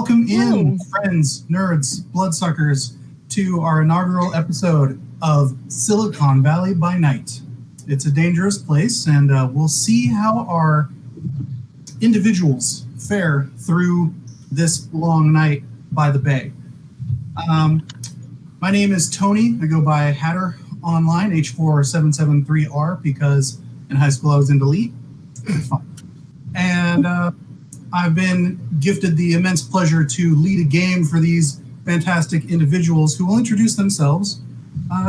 Welcome in, friends, nerds, bloodsuckers, to our inaugural episode of Silicon Valley by Night. It's a dangerous place, and we'll see how our individuals fare through this long night by the bay. My name is Tony. I go by Hatter online, H4773R, because in high school I was into Elite. It's fun. And I've been gifted the immense pleasure to lead a game for these fantastic individuals who will introduce themselves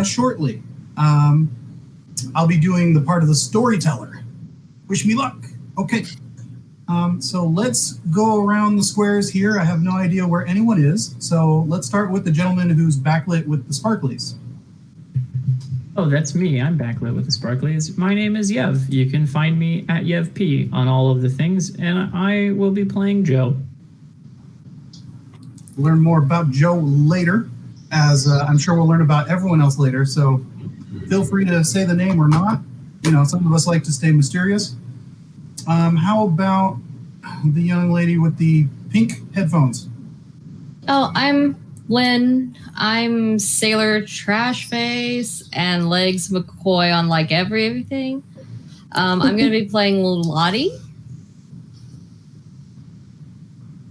shortly. I'll be doing the part of the storyteller. Wish me luck. Okay. So let's go around the squares here. I have no idea where anyone is. So let's start with the gentleman who's backlit with the sparklies. Oh, that's me. I'm backlit with the sparklies. My name is Yev. You can find me at YevP on all of the things, and I will be playing Joe. Learn more about Joe later, as I'm sure we'll learn about everyone else later. So feel free to say the name or not. You know, some of us like to stay mysterious. How about the young lady with the pink headphones? Oh, I'm Lynn. I'm Sailor Trashface and Legs McCoy on like everything. I'm going to be playing Lotty.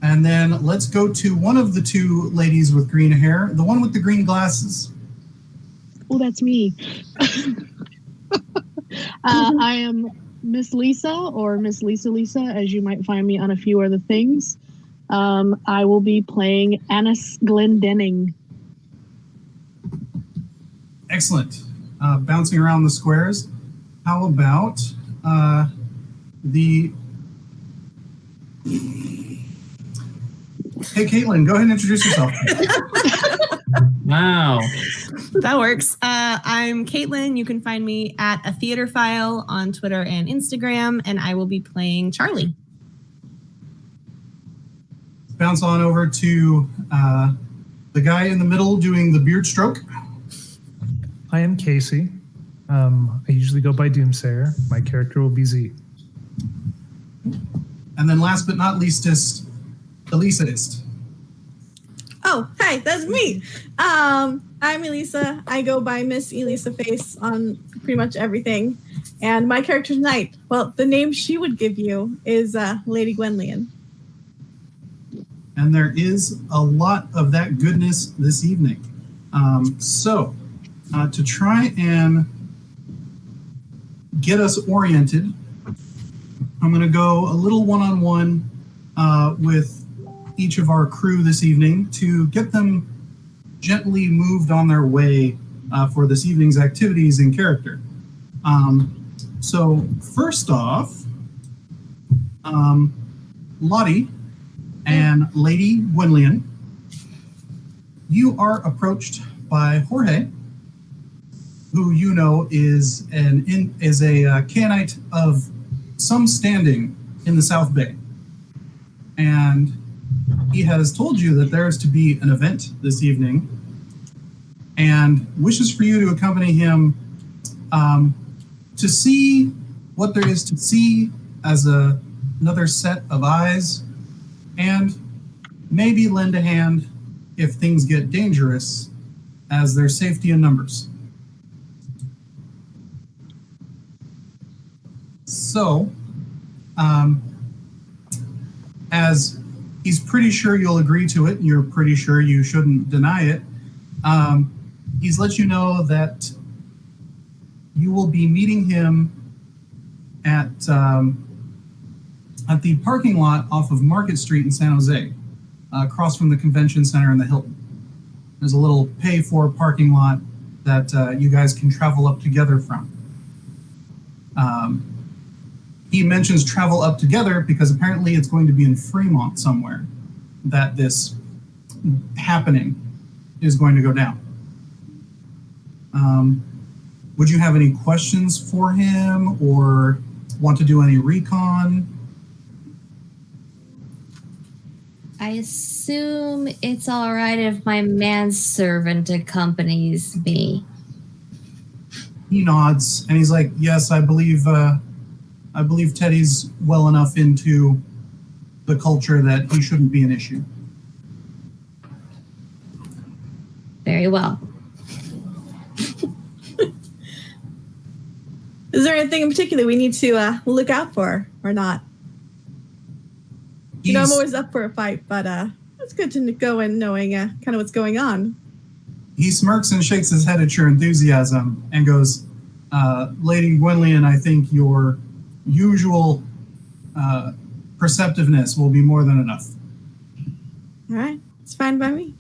And then let's go to one of the two ladies with green hair, the one with the green glasses. Oh, that's me. I am Miss Lisa, or Miss Lisa, as you might find me on a few other things. I will be playing Annis Glendenning. Excellent. Bouncing around the squares. How about the... Hey, Caitlin, go ahead and introduce yourself. Wow. That works. I'm Caitlin. You can find me at A Theater File on Twitter and Instagram, and I will be playing Charlie. Bounce on over to the guy in the middle doing the beard stroke. I am Casey. I usually go by Doomsayer. My character will be Z. And then last but not leastest, Elisa. Oh, hi, that's me. I'm Elisa. I go by Miss Elisa Face on pretty much everything. And my character's Knight. Well, the name she would give you is Lady Gwenlian. And there is a lot of that goodness this evening. So, to try and get us oriented, I'm going to go a little one-on-one with each of our crew this evening to get them gently moved on their way for this evening's activities in character. So first off, Lottie and Lady Gwenlian, you are approached by Jorge, who you know is a Canite of some standing in the South Bay. And he has told you that there is to be an event this evening and wishes for you to accompany him to see what there is to see as another set of eyes, and maybe lend a hand if things get dangerous, as there's safety in numbers. So, as he's pretty sure you'll agree to it, you're pretty sure you shouldn't deny it, he's let you know that you will be meeting him at the parking lot off of Market Street in San Jose, across from the convention center and the Hilton. There's a little pay-for parking lot that you guys can travel up together from. He mentions travel up together because apparently it's going to be in Fremont somewhere that this happening is going to go down. Would you have any questions for him or want to do any recon? I assume it's all right if my manservant accompanies me. He nods and he's like, yes, I believe Teddy's well enough into the culture that he shouldn't be an issue. Very well. Is there anything in particular we need to look out for or not? You know, I'm always up for a fight, but it's good to go in knowing kind of what's going on. He smirks and shakes his head at your enthusiasm and goes, Lady Gwenlian, I think your usual perceptiveness will be more than enough. All right. It's fine by me.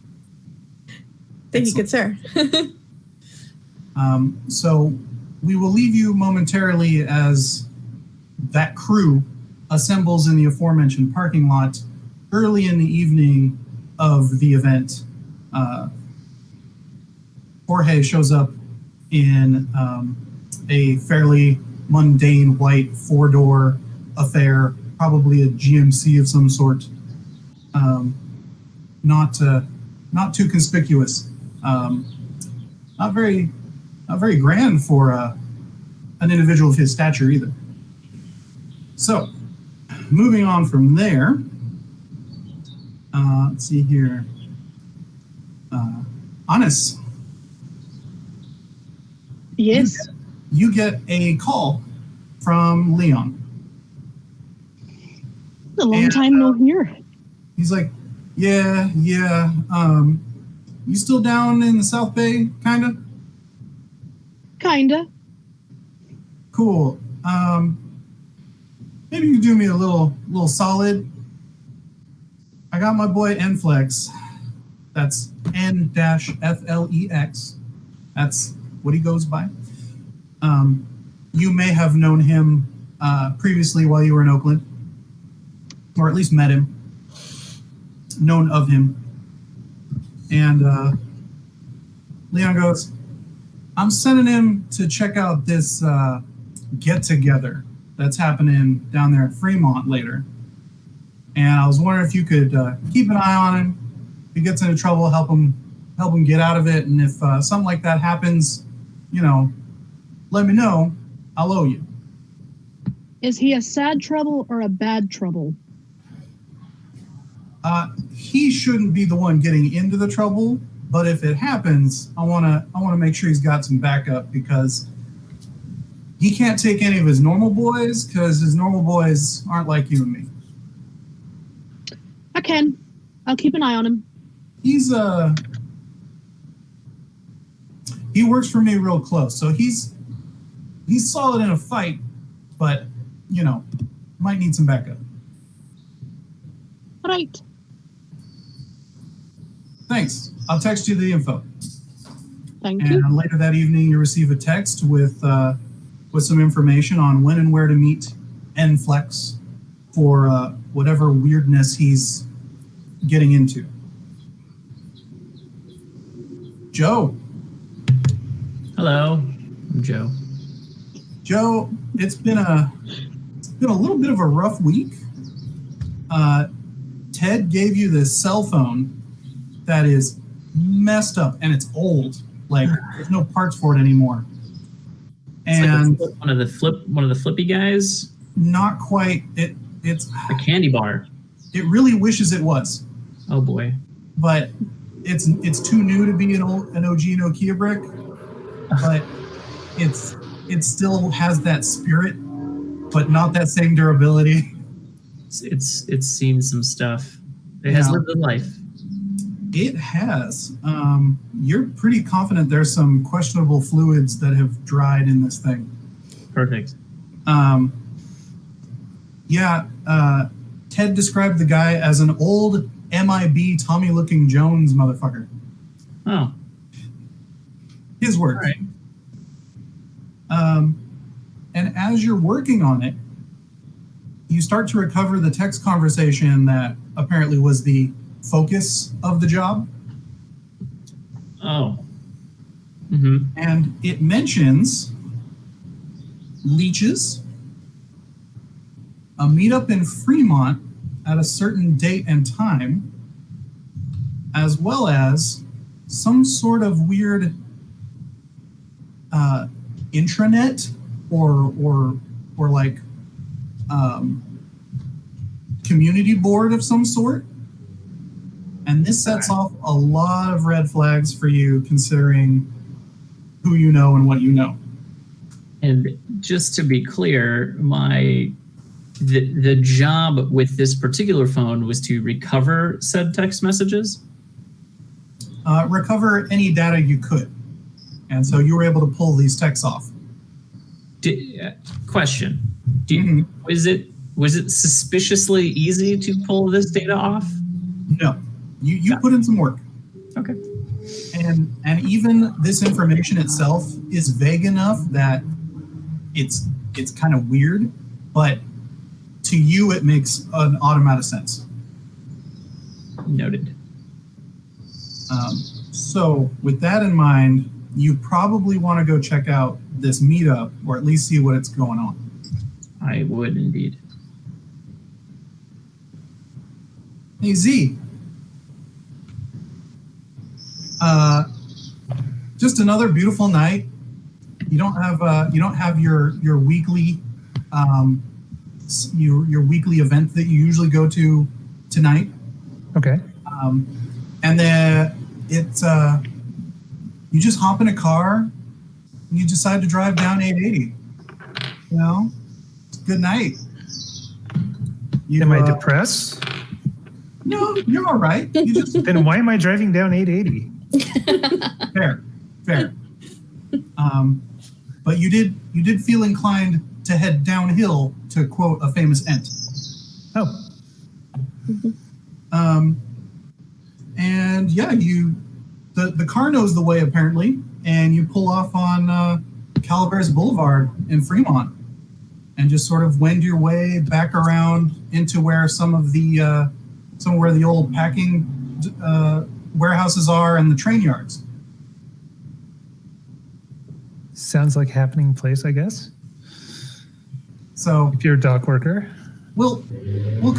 Thank you, good sir. So we will leave you momentarily as that crew assembles in the aforementioned parking lot early in the evening of the event. Jorge shows up in a fairly mundane white 4-door affair, probably a GMC of some sort. Not too conspicuous. Not very grand for an individual of his stature either. So, moving on from there, let's see here. Anis. Yes. You get a call from Leon. A long time no hear. He's like, yeah. You still down in the South Bay, kinda? Kinda. Cool. Maybe you can do me a little solid. I got my boy Nflex. That's N-Flex. That's what he goes by. You may have known him previously while you were in Oakland, or at least met him, known of him. And Leon goes, I'm sending him to check out this get-together that's happening down there at Fremont later. And I was wondering if you could keep an eye on him. If he gets into trouble, help him get out of it. And if something like that happens, let me know. I'll owe you. Is he a sad trouble or a bad trouble? He shouldn't be the one getting into the trouble, but if it happens, I wanna make sure he's got some backup, because he can't take any of his normal boys, because his normal boys aren't like you and me. I can. I'll keep an eye on him. He works for me real close, so he's solid in a fight, but might need some backup. Right. Thanks. I'll text you the info. Thank you. And later that evening, you receive a text with some information on when and where to meet Nflex for whatever weirdness he's getting into. Joe. Hello, I'm Joe. Joe, it's been a little bit of a rough week. Ted gave you this cell phone that is messed up and it's old. Like there's no parts for it anymore. And like one of the flippy guys. Not quite. It's a candy bar. It really wishes it was. Oh boy. But it's too new to be an OG Nokia brick. But it still has that spirit, but not that same durability. It's seen some stuff. It has lived a life. It has. You're pretty confident there's some questionable fluids that have dried in this thing. Perfect. Ted described the guy as an old MIB Tommy Looking Jones motherfucker. Oh. His work. All right. And as you're working on it, you start to recover the text conversation that apparently was the focus of the job. Oh. Mm-hmm. And it mentions leeches, a meetup in Fremont at a certain date and time, as well as some sort of weird intranet or like community board of some sort. And this sets off a lot of red flags for you, considering who you know and what you know. And just to be clear, the job with this particular phone was to recover said text messages? Recover any data you could. And so you were able to pull these texts off. Question. Was it suspiciously easy to pull this data off? No. You put in some work. Okay. And even this information itself is vague enough that it's kind of weird, but to you it makes an automatic sense. Noted. So with that in mind, you probably want to go check out this meetup, or at least see what it's going on. I would indeed. Hey Z. Just another beautiful night. You don't have your weekly your weekly event that you usually go to tonight. Okay. And then you just hop in a car and you decide to drive down 880. You know, it's a good night. Am I depressed? No, you're all right. You just Then why am I driving down 880? fair. But you did feel inclined to head downhill, to quote a famous ent. Oh. And yeah, the car knows the way apparently, and you pull off on Calaveras Boulevard in Fremont, and just sort of wend your way back around into where where the old packing warehouses are and the train yards. Sounds like happening place, I guess. So If you're a dock worker. we'll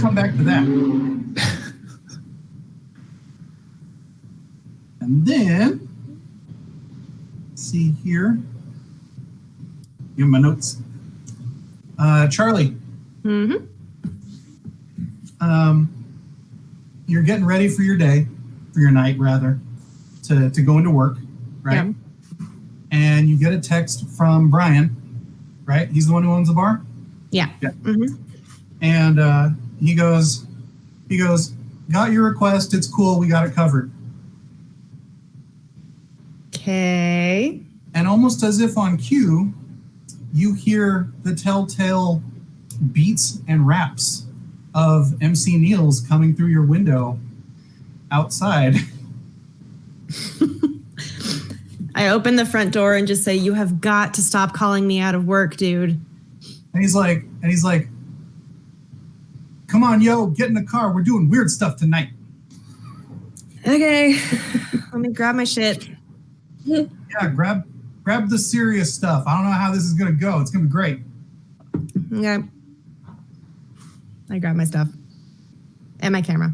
come back to that. And then, let's see here. Give my notes. Charlie. Mm-hmm. You're getting ready for your night rather, to go into work, right? Yeah. And you get a text from Brian, right? He's the one who owns the bar? Yeah. Mm-hmm. And he goes, got your request, it's cool, we got it covered. Okay. And almost as if on cue, you hear the telltale beats and raps of MC Neil's coming through your window outside. I open the front door and just say, "You have got to stop calling me out of work, dude." And he's like, come on, yo, get in the car. We're doing weird stuff tonight. Okay. Let me grab my shit. Yeah, grab the serious stuff. I don't know how this is going to go. It's going to be great. Okay. I grab my stuff and my camera.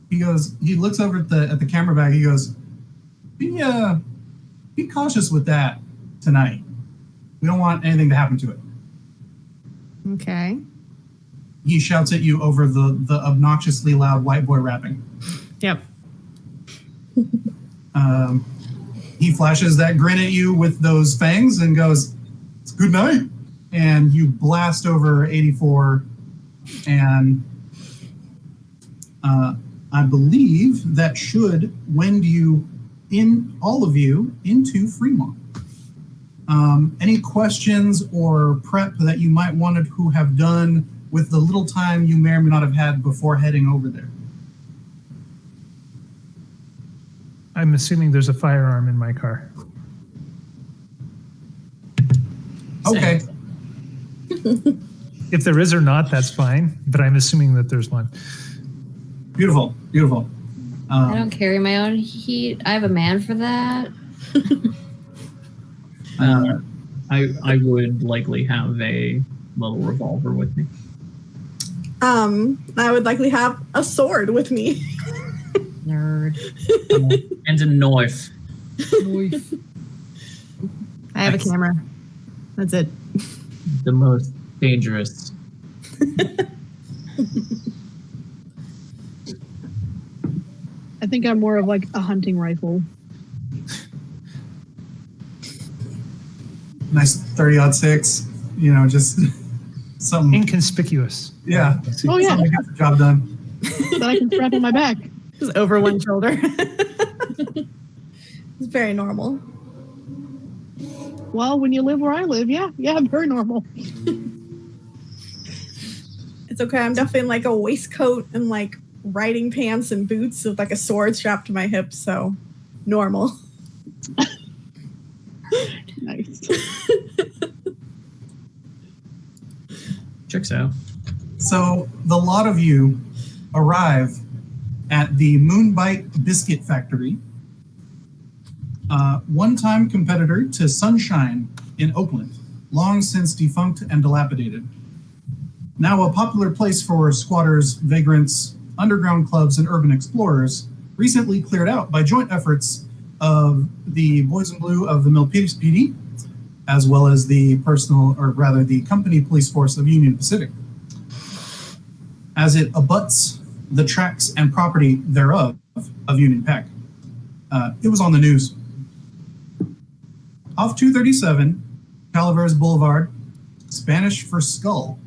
He looks over at the camera bag. He goes, be cautious with that tonight. We don't want anything to happen to it. Okay. He shouts at you over the obnoxiously loud white boy rapping. Yep. He flashes that grin at you with those fangs and goes, "It's good night." And you blast over 84, and I believe that should wend all of you into Fremont. Any questions or prep that you might want to have done with the little time you may or may not have had before heading over there? I'm assuming there's a firearm in my car. Okay. If there is or not, that's fine. But I'm assuming that there's one. Beautiful. I don't carry my own heat. I have a man for that. I would likely have a little revolver with me. I would likely have a sword with me. Nerd. And a knife. I have a camera. That's it. The most dangerous. I think I'm more of like a hunting rifle. Nice 30-06. You know, just something. Inconspicuous. Yeah. Oh, yeah. Something to get the job done. That I can strap on my back. Just over one shoulder. It's very normal. Well, when you live where I live, yeah, very normal. It's okay. I'm definitely in like a waistcoat and like riding pants and boots with like a sword strapped to my hip, so normal. Nice. Checks out. So the lot of you arrive at the Moonbite Biscuit Factory, one-time competitor to Sunshine in Oakland, long since defunct and dilapidated. Now a popular place for squatters, vagrants, underground clubs, and urban explorers, recently cleared out by joint efforts of the Boys in Blue of the Milpitas PD, as well as the the company police force of Union Pacific, as it abuts the tracks and property thereof of Union Pac. It was on the news. Off 237, Calaveras Boulevard, Spanish for skull,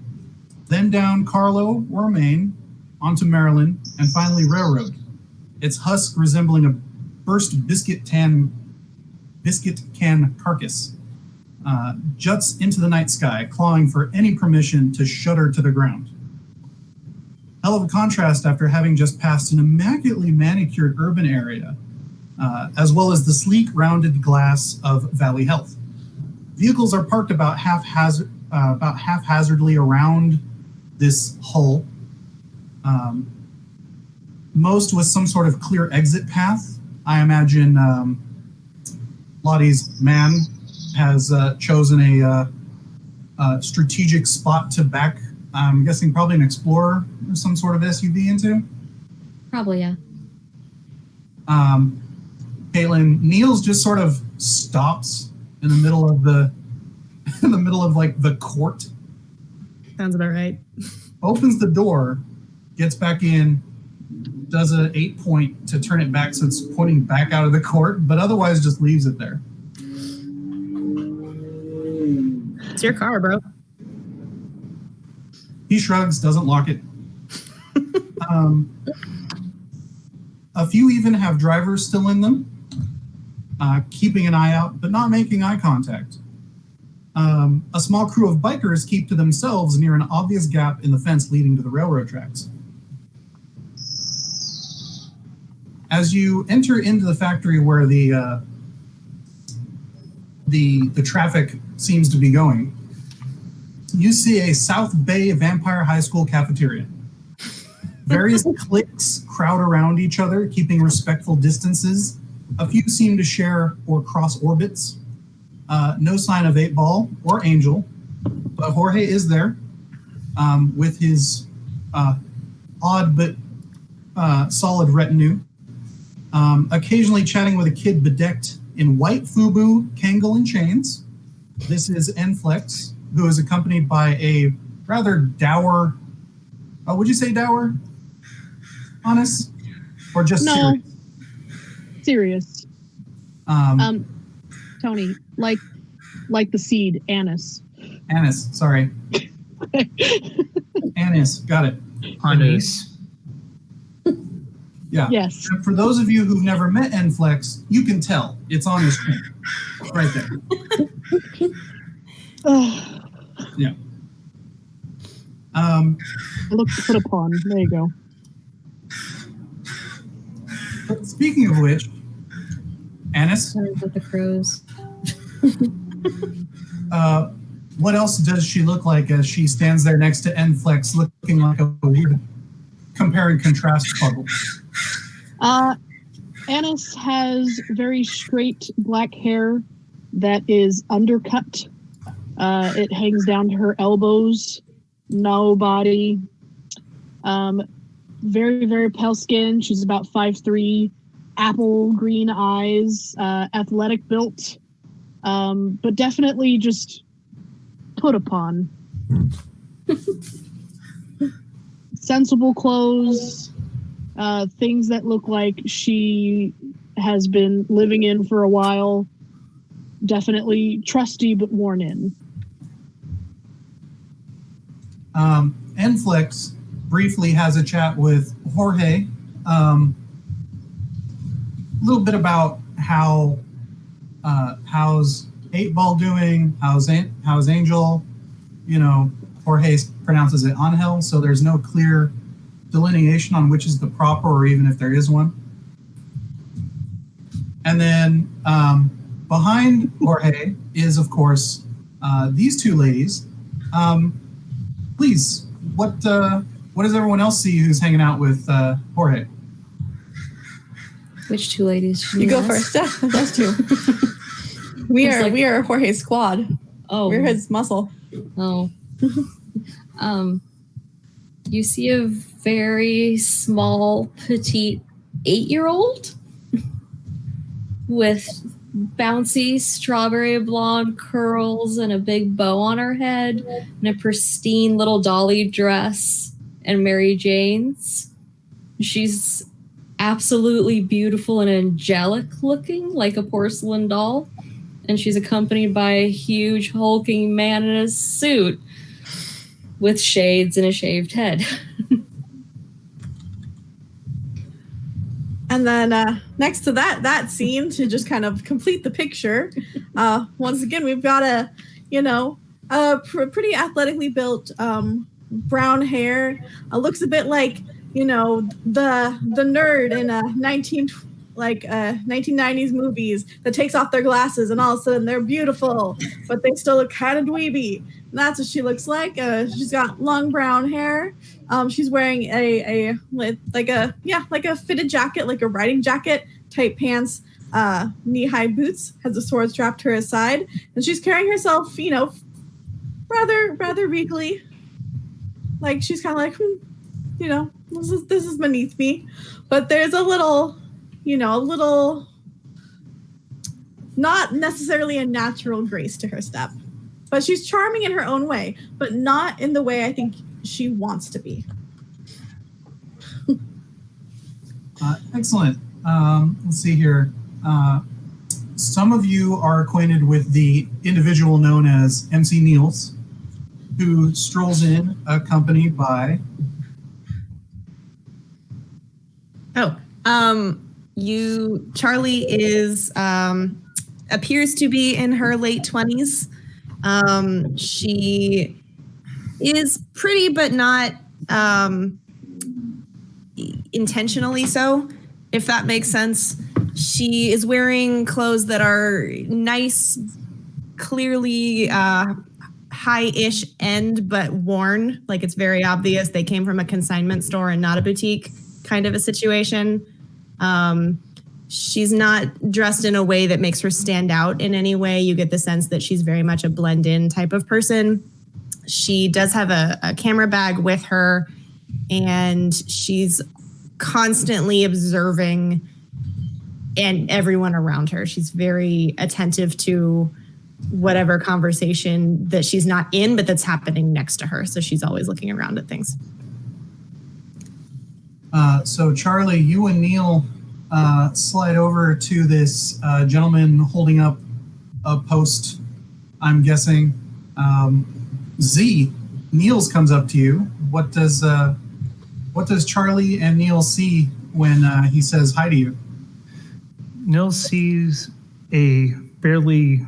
then down Carlo, Romaine, onto Maryland, and finally Railroad. Its husk resembling a burst biscuit can carcass, juts into the night sky, clawing for any permission to shudder to the ground. Hell of a contrast after having just passed an immaculately manicured urban area, as well as the sleek, rounded glass of Valley Health. Vehicles are parked about haphazardly around this hull, most with some sort of clear exit path. I imagine Lottie's man has chosen a strategic spot to back, I'm guessing probably an Explorer or some sort of SUV into. Probably, yeah. Caitlin, Niels just sort of stops in the middle of the like the court, Sounds about right. opens the door, gets back in, does a 8-point to turn it back so it's pointing back out of the court, but otherwise just leaves it there. It's your car, bro. He shrugs, doesn't lock it. A few even have drivers still in them, keeping an eye out, but not making eye contact. A small crew of bikers keep to themselves near an obvious gap in the fence leading to the railroad tracks. As you enter into the factory where the traffic seems to be going, you see a South Bay Vampire High School cafeteria. Various cliques crowd around each other, keeping respectful distances. A few seem to share or cross orbits. No sign of 8-Ball or Angel, but Jorge is there with his odd but solid retinue. Occasionally chatting with a kid bedecked in white FUBU, Kangol, and chains. This is Enflex, who is accompanied by a rather dour, would you say dour? Honest? Or just No. serious? Serious. Tony, like the seed, anise. Anise, sorry. Anise, got it. Anise. Yeah. Yes. And for those of you who've never met Enflex, you can tell. It's on his chin. Right there. Yeah. I look put upon. There you go. But speaking of which, Anise, Sorry with the crows. what else does she look like as she stands there next to Enflex, looking like a weird compare and contrast puzzle? Anise has very straight black hair that is undercut. It hangs down to her elbows. No body. Very, very pale skin. She's about 5'3", apple green eyes, athletic built, but definitely just put upon. Sensible clothes, things that look like she has been living in for a while. Definitely trusty but worn in. Enflix briefly has a chat with Jorge. A little bit about how's 8-Ball doing, how's Angel. You know, Jorge pronounces it Angel, so there's no clear delineation on which is the proper, or even if there is one. And then behind Jorge is, of course, these two ladies. Please, what does everyone else see who's hanging out with Jorge? Which two ladies? You go first. Those two. We are Jorge's squad. Oh, We're his muscle. Oh. You see a very small, petite 8-year-old with bouncy strawberry blonde curls and a big bow on her head and a pristine little dolly dress and Mary Jane's. She's absolutely beautiful and angelic looking, like a porcelain doll. And she's accompanied by a huge hulking man in a suit with shades and a shaved head. And then next to that scene, to just kind of complete the picture, once again, we've got a pretty athletically built brown hair. Looks a bit like, the nerd in 1990s movies that takes off their glasses and all of a sudden they're beautiful, but they still look kind of dweeby. And that's what she looks like. She's got long brown hair. She's wearing a fitted jacket, like a riding jacket, tight pants, knee-high boots, has a sword strapped to her side, and she's carrying herself, rather regally. Like she's kind of like, this is beneath me. But there's a little not necessarily a natural grace to her step. But she's charming in her own way, but not in the way I think she wants to be. Excellent. Let's see here. Some of you are acquainted with the individual known as MC Niels, who strolls in accompanied by... Charlie is appears to be in her late 20s. She is pretty, but not intentionally so, if that makes sense. She is wearing clothes that are nice, clearly high-ish end, but worn. Like it's very obvious they came from a consignment store and not a boutique kind of a situation. She's not dressed in a way that makes her stand out in any way. You get the sense that she's very much a blend-in type of person. She does have a camera bag with her, and she's constantly observing and everyone around her. She's very attentive to whatever conversation that she's not in, but that's happening next to her. So she's always looking around at things. So Charlie, you and Neil slide over to this gentleman holding up a post, I'm guessing. Z, Niels comes up to you. What does Charlie and Neil see when he says hi to you? Niels sees a fairly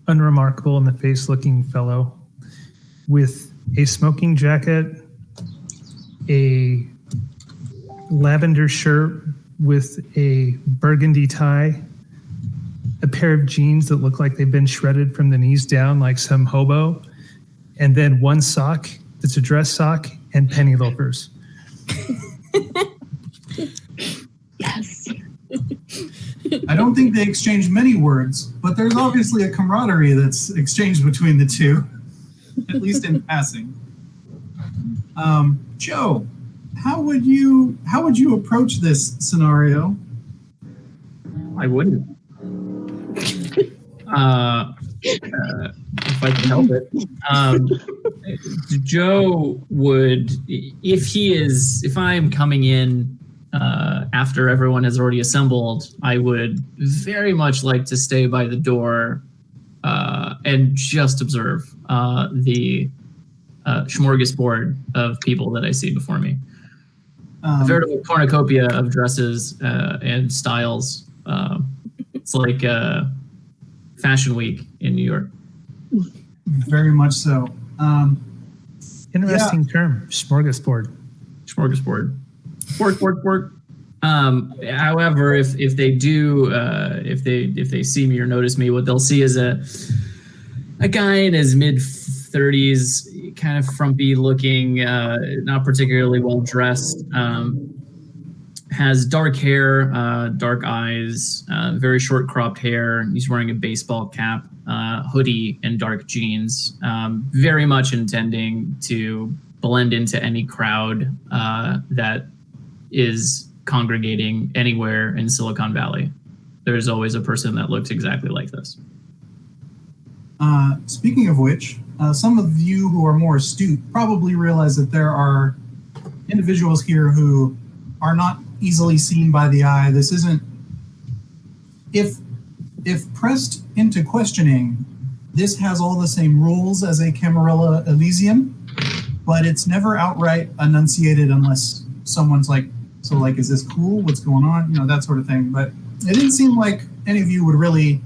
unremarkable in the face looking fellow with a smoking jacket, a lavender shirt with a burgundy tie, a pair of jeans that look like they've been shredded from the knees down like some hobo, and then one sock that's a dress sock and penny loafers. Yes. I don't think they exchanged many words, but there's obviously a camaraderie that's exchanged between the two, at least in passing. Joe, how would you approach this scenario? I wouldn't. If I can help it. Joe would, if I'm coming in after everyone has already assembled, I would very much like to stay by the door and just observe the smorgasbord of people that I see before me. A veritable cornucopia of dresses and styles. It's like Fashion Week in New York. Very much so. Interesting term, smorgasbord. Smorgasbord. Work. However, if they do, if they see me or notice me, what they'll see is a guy in his mid-30s, kind of frumpy looking, not particularly well dressed. Has dark hair, dark eyes, very short cropped hair. He's wearing a baseball cap, hoodie, and dark jeans. Very much intending to blend into any crowd that is congregating anywhere in Silicon Valley. There's always a person that looks exactly like this. Speaking of which, some of you who are more astute probably realize that there are individuals here who are not easily seen by the eye. This isn't... If pressed into questioning, this has all the same rules as a Camarilla Elysium, but it's never outright enunciated unless someone's like, so like, is this cool? What's going on? You know, that sort of thing. But it didn't seem like any of you would really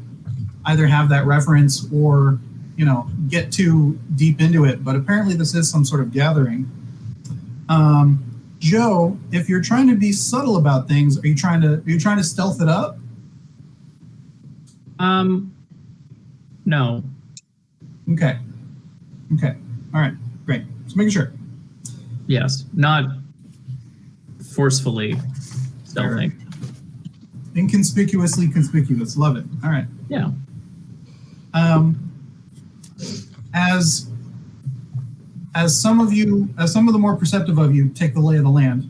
either have that reference or, you know, get too deep into it. But apparently this is some sort of gathering. Joe, if you're trying to be subtle about things, are you trying to stealth it up? No. Okay. All right. Great. Just making sure. Yes. Not forcefully stealthing. Inconspicuously conspicuous. Love it. All right. Yeah. As some of the more perceptive of you take the lay of the land,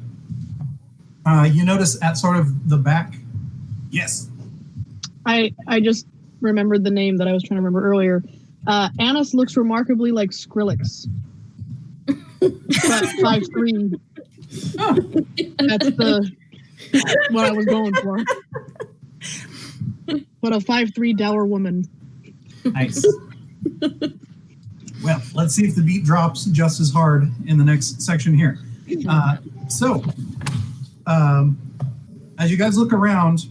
you notice at sort of the back. Yes. I just remembered the name that I was trying to remember earlier. Annis looks remarkably like Skrillex. But 5'3". That's what I was going for. But a 5'3" dour woman. Nice. Well, let's see if the beat drops just as hard in the next section here. As you guys look around,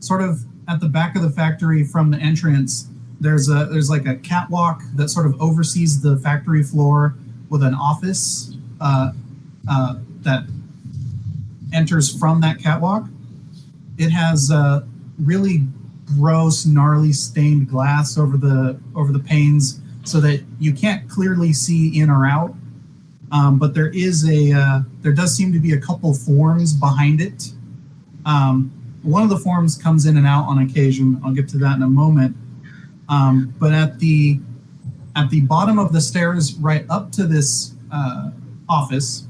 sort of at the back of the factory from the entrance, there's like a catwalk that sort of oversees the factory floor with an office that enters from that catwalk. It has really gross, gnarly stained glass over the panes so that you can't clearly see in or out. But there does seem to be a couple forms behind it. One of the forms comes in and out on occasion. I'll get to that in a moment. But at the bottom of the stairs right up to this office,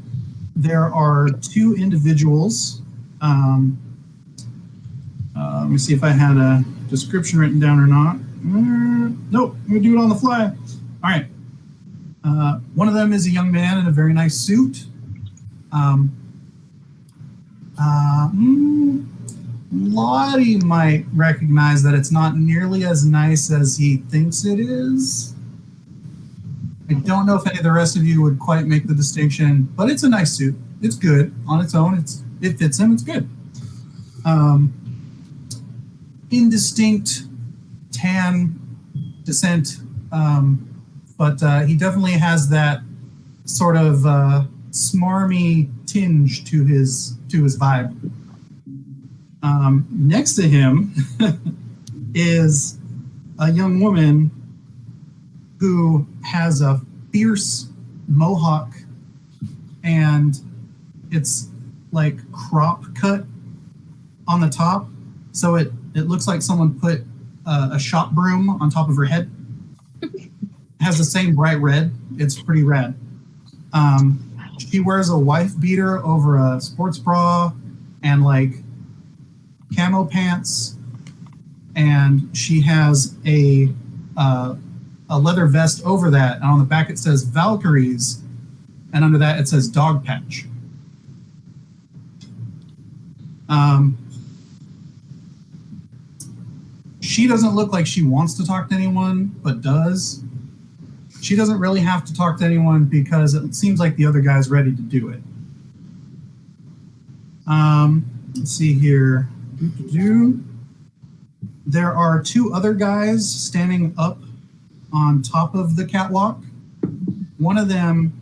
there are two individuals. Let me see if I had a description written down or not. Nope, I'm going to do it on the fly. All right. One of them is a young man in a very nice suit. Lottie might recognize that it's not nearly as nice as he thinks it is. I don't know if any of the rest of you would quite make the distinction, but it's a nice suit. It's good on its own. It fits him. It's good. Indistinct tan descent, but he definitely has that sort of smarmy tinge to his vibe. Next to him is a young woman who has a fierce mohawk, and it's like crop cut on the top, so it looks like someone put a shop broom on top of her head. It has the same bright red. It's pretty rad. She wears a wife beater over a sports bra and like camo pants, and she has a leather vest over that, and on the back it says Valkyries, and under that it says Dog Patch. She doesn't look like she wants to talk to anyone, but does. She doesn't really have to talk to anyone because it seems like the other guy's ready to do it. Let's see here. There are two other guys standing up on top of the catwalk. One of them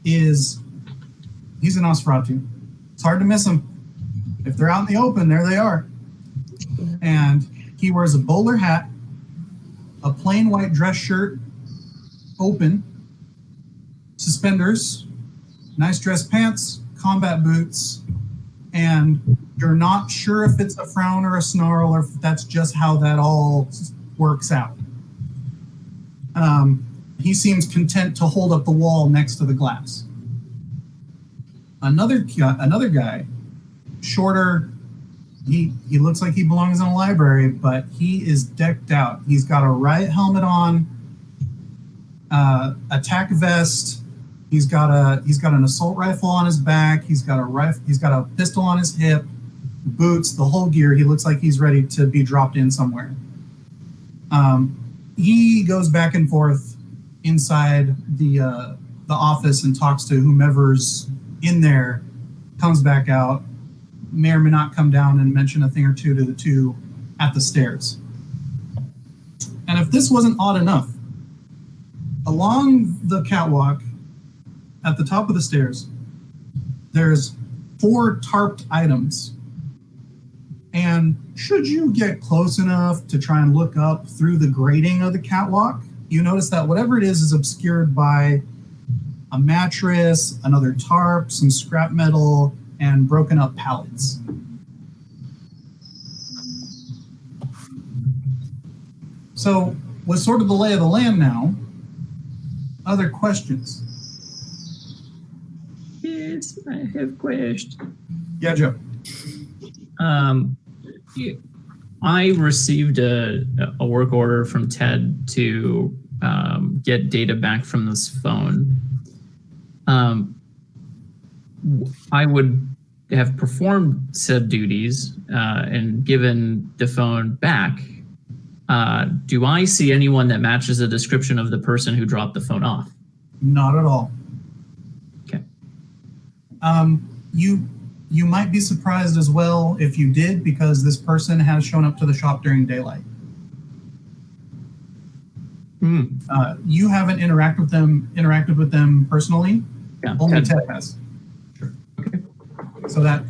he's an Nosferatu. It's hard to miss him. If they're out in the open, there they are. And he wears a bowler hat, a plain white dress shirt, open, suspenders, nice dress pants, combat boots, and you're not sure if it's a frown or a snarl or if that's just how that all works out. He seems content to hold up the wall next to the glass. Another guy, shorter, he looks like he belongs in a library, but he is decked out. He's got a riot helmet on, attack vest. He's got an assault rifle on his back. He's got a pistol on his hip, boots, the whole gear. He looks like he's ready to be dropped in somewhere. He goes back and forth inside the office and talks to whomever's in there, comes back out, may or may not come down and mention a thing or two to the two at the stairs. And if this wasn't odd enough, along the catwalk at the top of the stairs, there's 4 tarped items. And should you get close enough to try and look up through the grating of the catwalk, you notice that whatever it is obscured by a mattress, another tarp, some scrap metal, and broken up pallets. So, with sort of the lay of the land now, other questions? Yes, I have questions. Yeah, Joe. I received a work order from Ted to get data back from this phone. I would have performed said duties and given the phone back. Do I see anyone that matches the description of the person who dropped the phone off? Not at all. Okay. You might be surprised as well if you did, because this person has shown up to the shop during daylight. You haven't interacted with them personally. Yeah, only Ted has. Sure. Okay. So that,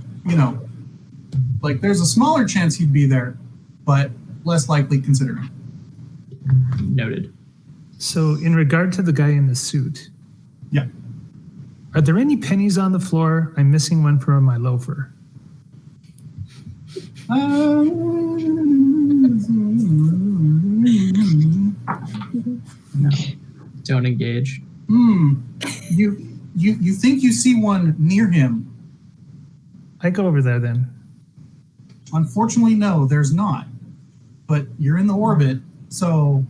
like there's a smaller chance he'd be there, but less likely considering. Noted. So in regard to the guy in the suit, Yeah. are there any pennies on the floor? I'm missing one from my loafer. No. Don't engage. You think you see one near him? I go over there then. Unfortunately, no, there's not. But you're in the orbit, so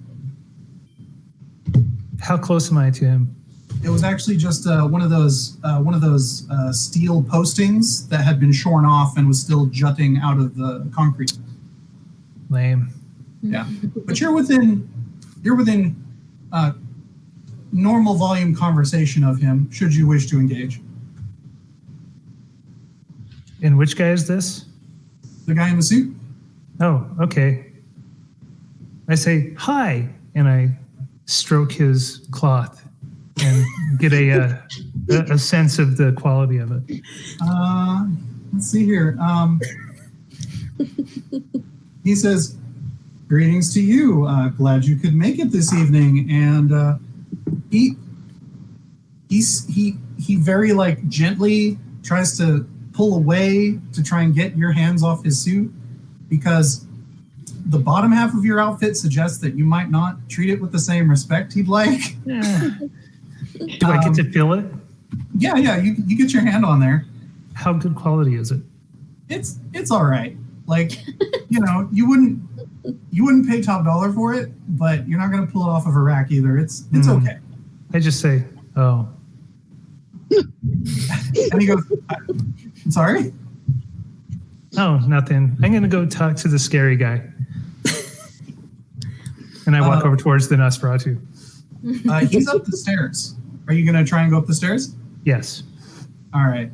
How close am I to him? it was actually just one of those steel postings that had been shorn off and was still jutting out of the concrete. Lame. Yeah, but you're within normal volume conversation of him, should you wish to engage. And which guy is this? The guy in the suit? Oh, okay. I say, hi, and I stroke his cloth and get a sense of the quality of it. Let's see here. He says, "Greetings to you. Glad you could make it this evening." And he very gently tries to pull away to try and get your hands off his suit, because the bottom half of your outfit suggests that you might not treat it with the same respect he'd like. Yeah. Do I get to feel it? Yeah, you get your hand on there. How good quality is it? It's all right. You wouldn't pay top dollar for it, but you're not going to pull it off of a rack either. It's okay. I just say, oh. And he goes, "I'm sorry?" Oh, nothing. I'm going to go talk to the scary guy. And I walk over towards the Nosferatu. He's up the stairs. Are you going to try and go up the stairs? Yes. All right.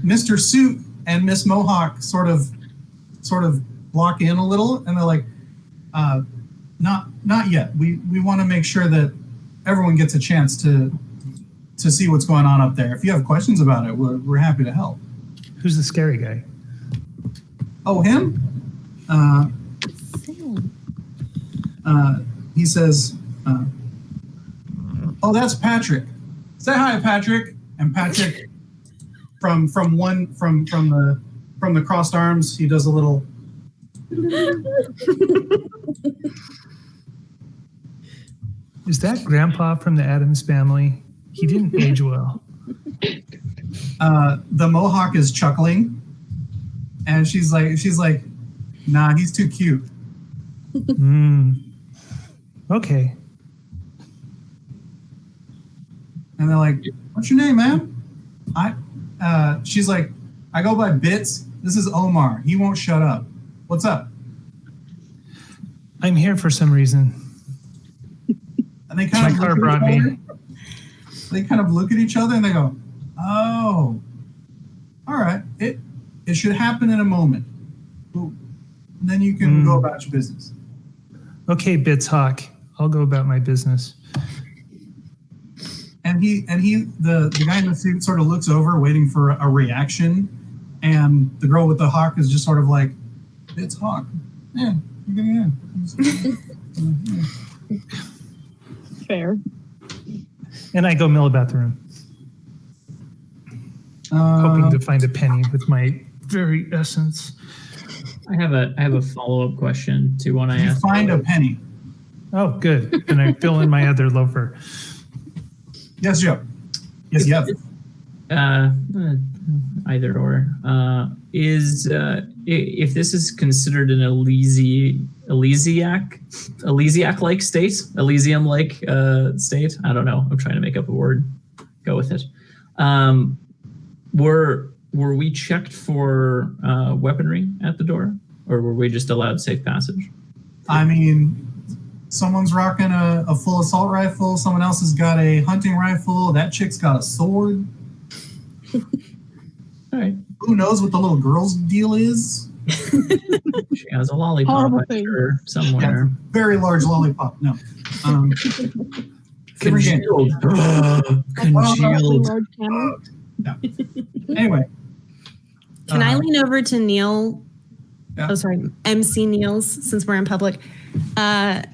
Mr. Suit and Miss Mohawk sort of block in a little, and they're like, not yet. We want to make sure that everyone gets a chance to see what's going on up there. If you have questions about it, we're happy to help. Who's the scary guy? Oh, him? He says, "Oh, that's Patrick. Say hi, Patrick." And Patrick, from the crossed arms, he does a little. Is that Grandpa from the Addams Family? He didn't age well. The Mohawk is chuckling, and she's like, "Nah, he's too cute." Okay. And they're like, "What's your name, man?" She's like, "I go by Bits. This is Omar. He won't shut up. What's up?" I'm here for some reason. And they kind My car brought me. They kind of look at each other and they go, "Oh, all right. It should happen in a moment. And then you can go about your business." Okay, Bits Hawk. I'll go about my business. And the guy in the suit sort of looks over, waiting for a reaction, and the girl with the hawk is just sort of like, "It's Hawk. Yeah, you're getting in." Fair. And I go mill about the room, hoping to find a penny with my very essence. I have a follow-up question to one I You asked. find a penny. Oh, good. And I fill in my other loafer. Yes, Joe. Yes, yep. Either or. If this is considered an Elysiac-like state, Elysium-like state, I don't know. I'm trying to make up a word. Go with it. Were we checked for weaponry at the door, or were we just allowed safe passage? I mean, someone's rocking a full assault rifle. Someone else has got a hunting rifle. That chick's got a sword. All right. Who knows what the little girl's deal is? She has a lollipop, Horrible I'm thing. sure, somewhere. Very large lollipop. No. Congealed. Congealed. Large camera. No. Anyway. Can I lean over to Neil? Yeah. Oh, sorry, MC Niels, since we're in public, and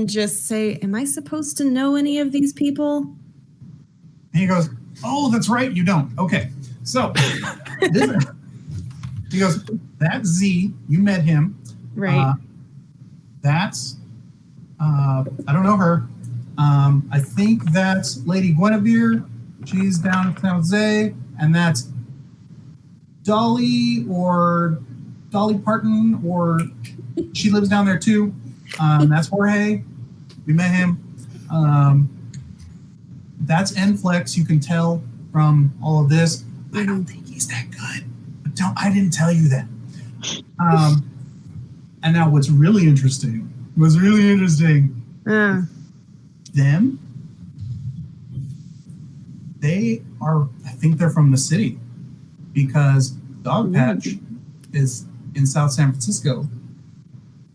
just say, "Am I supposed to know any of these people?" And he goes, "Oh, that's right, you don't. Okay. So, he goes, "That's Z. You met him. Right. That's, I don't know her. I think that's Lady Guinevere. She's down in San Jose. And that's Dolly Parton, or she lives down there too. That's Jorge. We met him. That's Enflex. You can tell from all of this. I don't think he's that good. But I didn't tell you that." And now what's really interesting them, they are, I think they're from the city, because Dogpatch is in South San Francisco.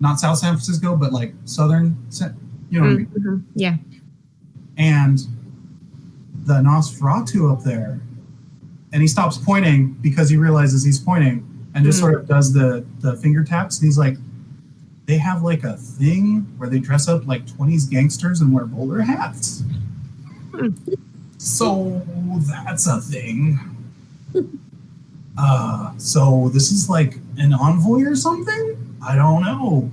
Not South San Francisco, but like southern, you know what I mean? Yeah. And the Nosferatu up there, and he stops pointing because he realizes he's pointing, and just sort of does the finger taps, and he's like, "They have like a thing where they dress up like 20s gangsters and wear bowler hats." So that's a thing. So this is like an envoy or something? I don't know.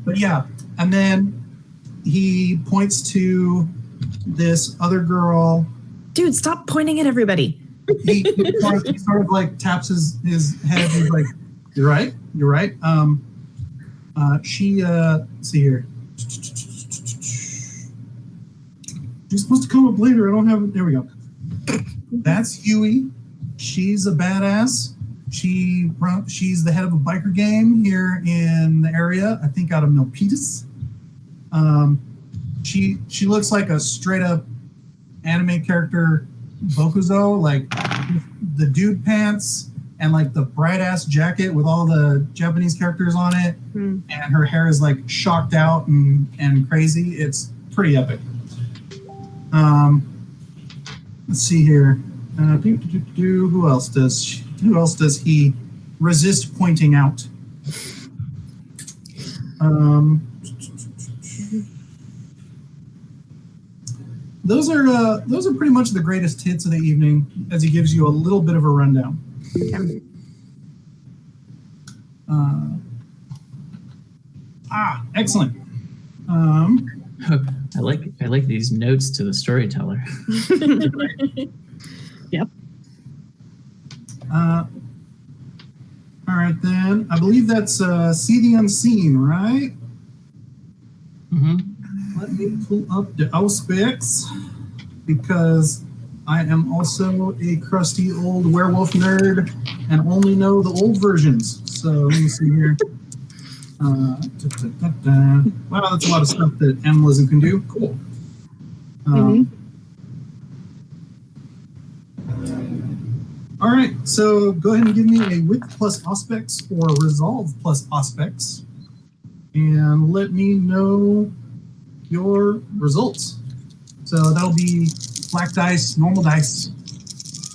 But yeah, and then he points to this other girl. Dude, stop pointing at everybody. He sort of like taps his head, and he's like, You're right. She see here. You're supposed to come up later. I don't have it. There we go. That's Huey. she's a badass. She's the head of a biker gang here in the area, I think out of Milpitas. She looks like a straight up anime character Bokuzo, like the dude pants and like the bright ass jacket with all the Japanese characters on it, and her hair is like shocked out and crazy. It's pretty epic. Let's see here. Who else does he resist pointing out? Those are pretty much the greatest hits of the evening, as he gives you a little bit of a rundown. Excellent. I like these notes to the storyteller. Yep. All right then. I believe that's See the Unseen, right? Mm-hmm. Let me pull up the Auspex because I am also a crusty old werewolf nerd and only know the old versions. So let me see here. Wow, that's a lot of stuff that animalism can do. Cool. All right, so go ahead and give me a Wit plus Auspex or Resolve plus Auspex, and let me know your results. So that'll be black dice, normal dice.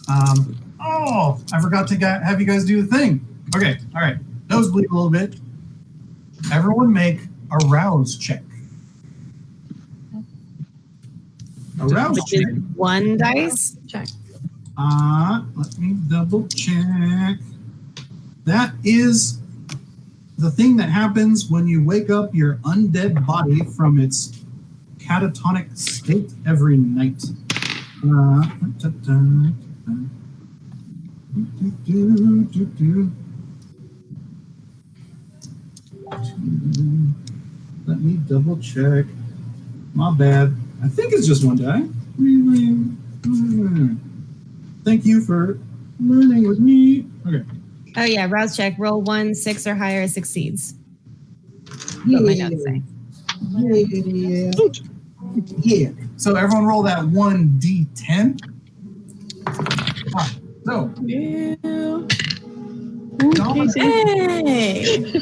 Oh, I forgot to have you guys do the thing. Okay, all right. Nosebleed a little bit. Everyone make a rouse check. A rouse check. One dice. Check. Let me double check. That is the thing that happens when you wake up your undead body from its catatonic state every night. Let me double check. My bad. I think it's just one die. Thank you for learning with me. Okay. Oh yeah, rouse check. Roll 1, 6 or higher succeeds. What my notes say. Yeah. So everyone roll that 1d10. So. Yeah. No, Hey!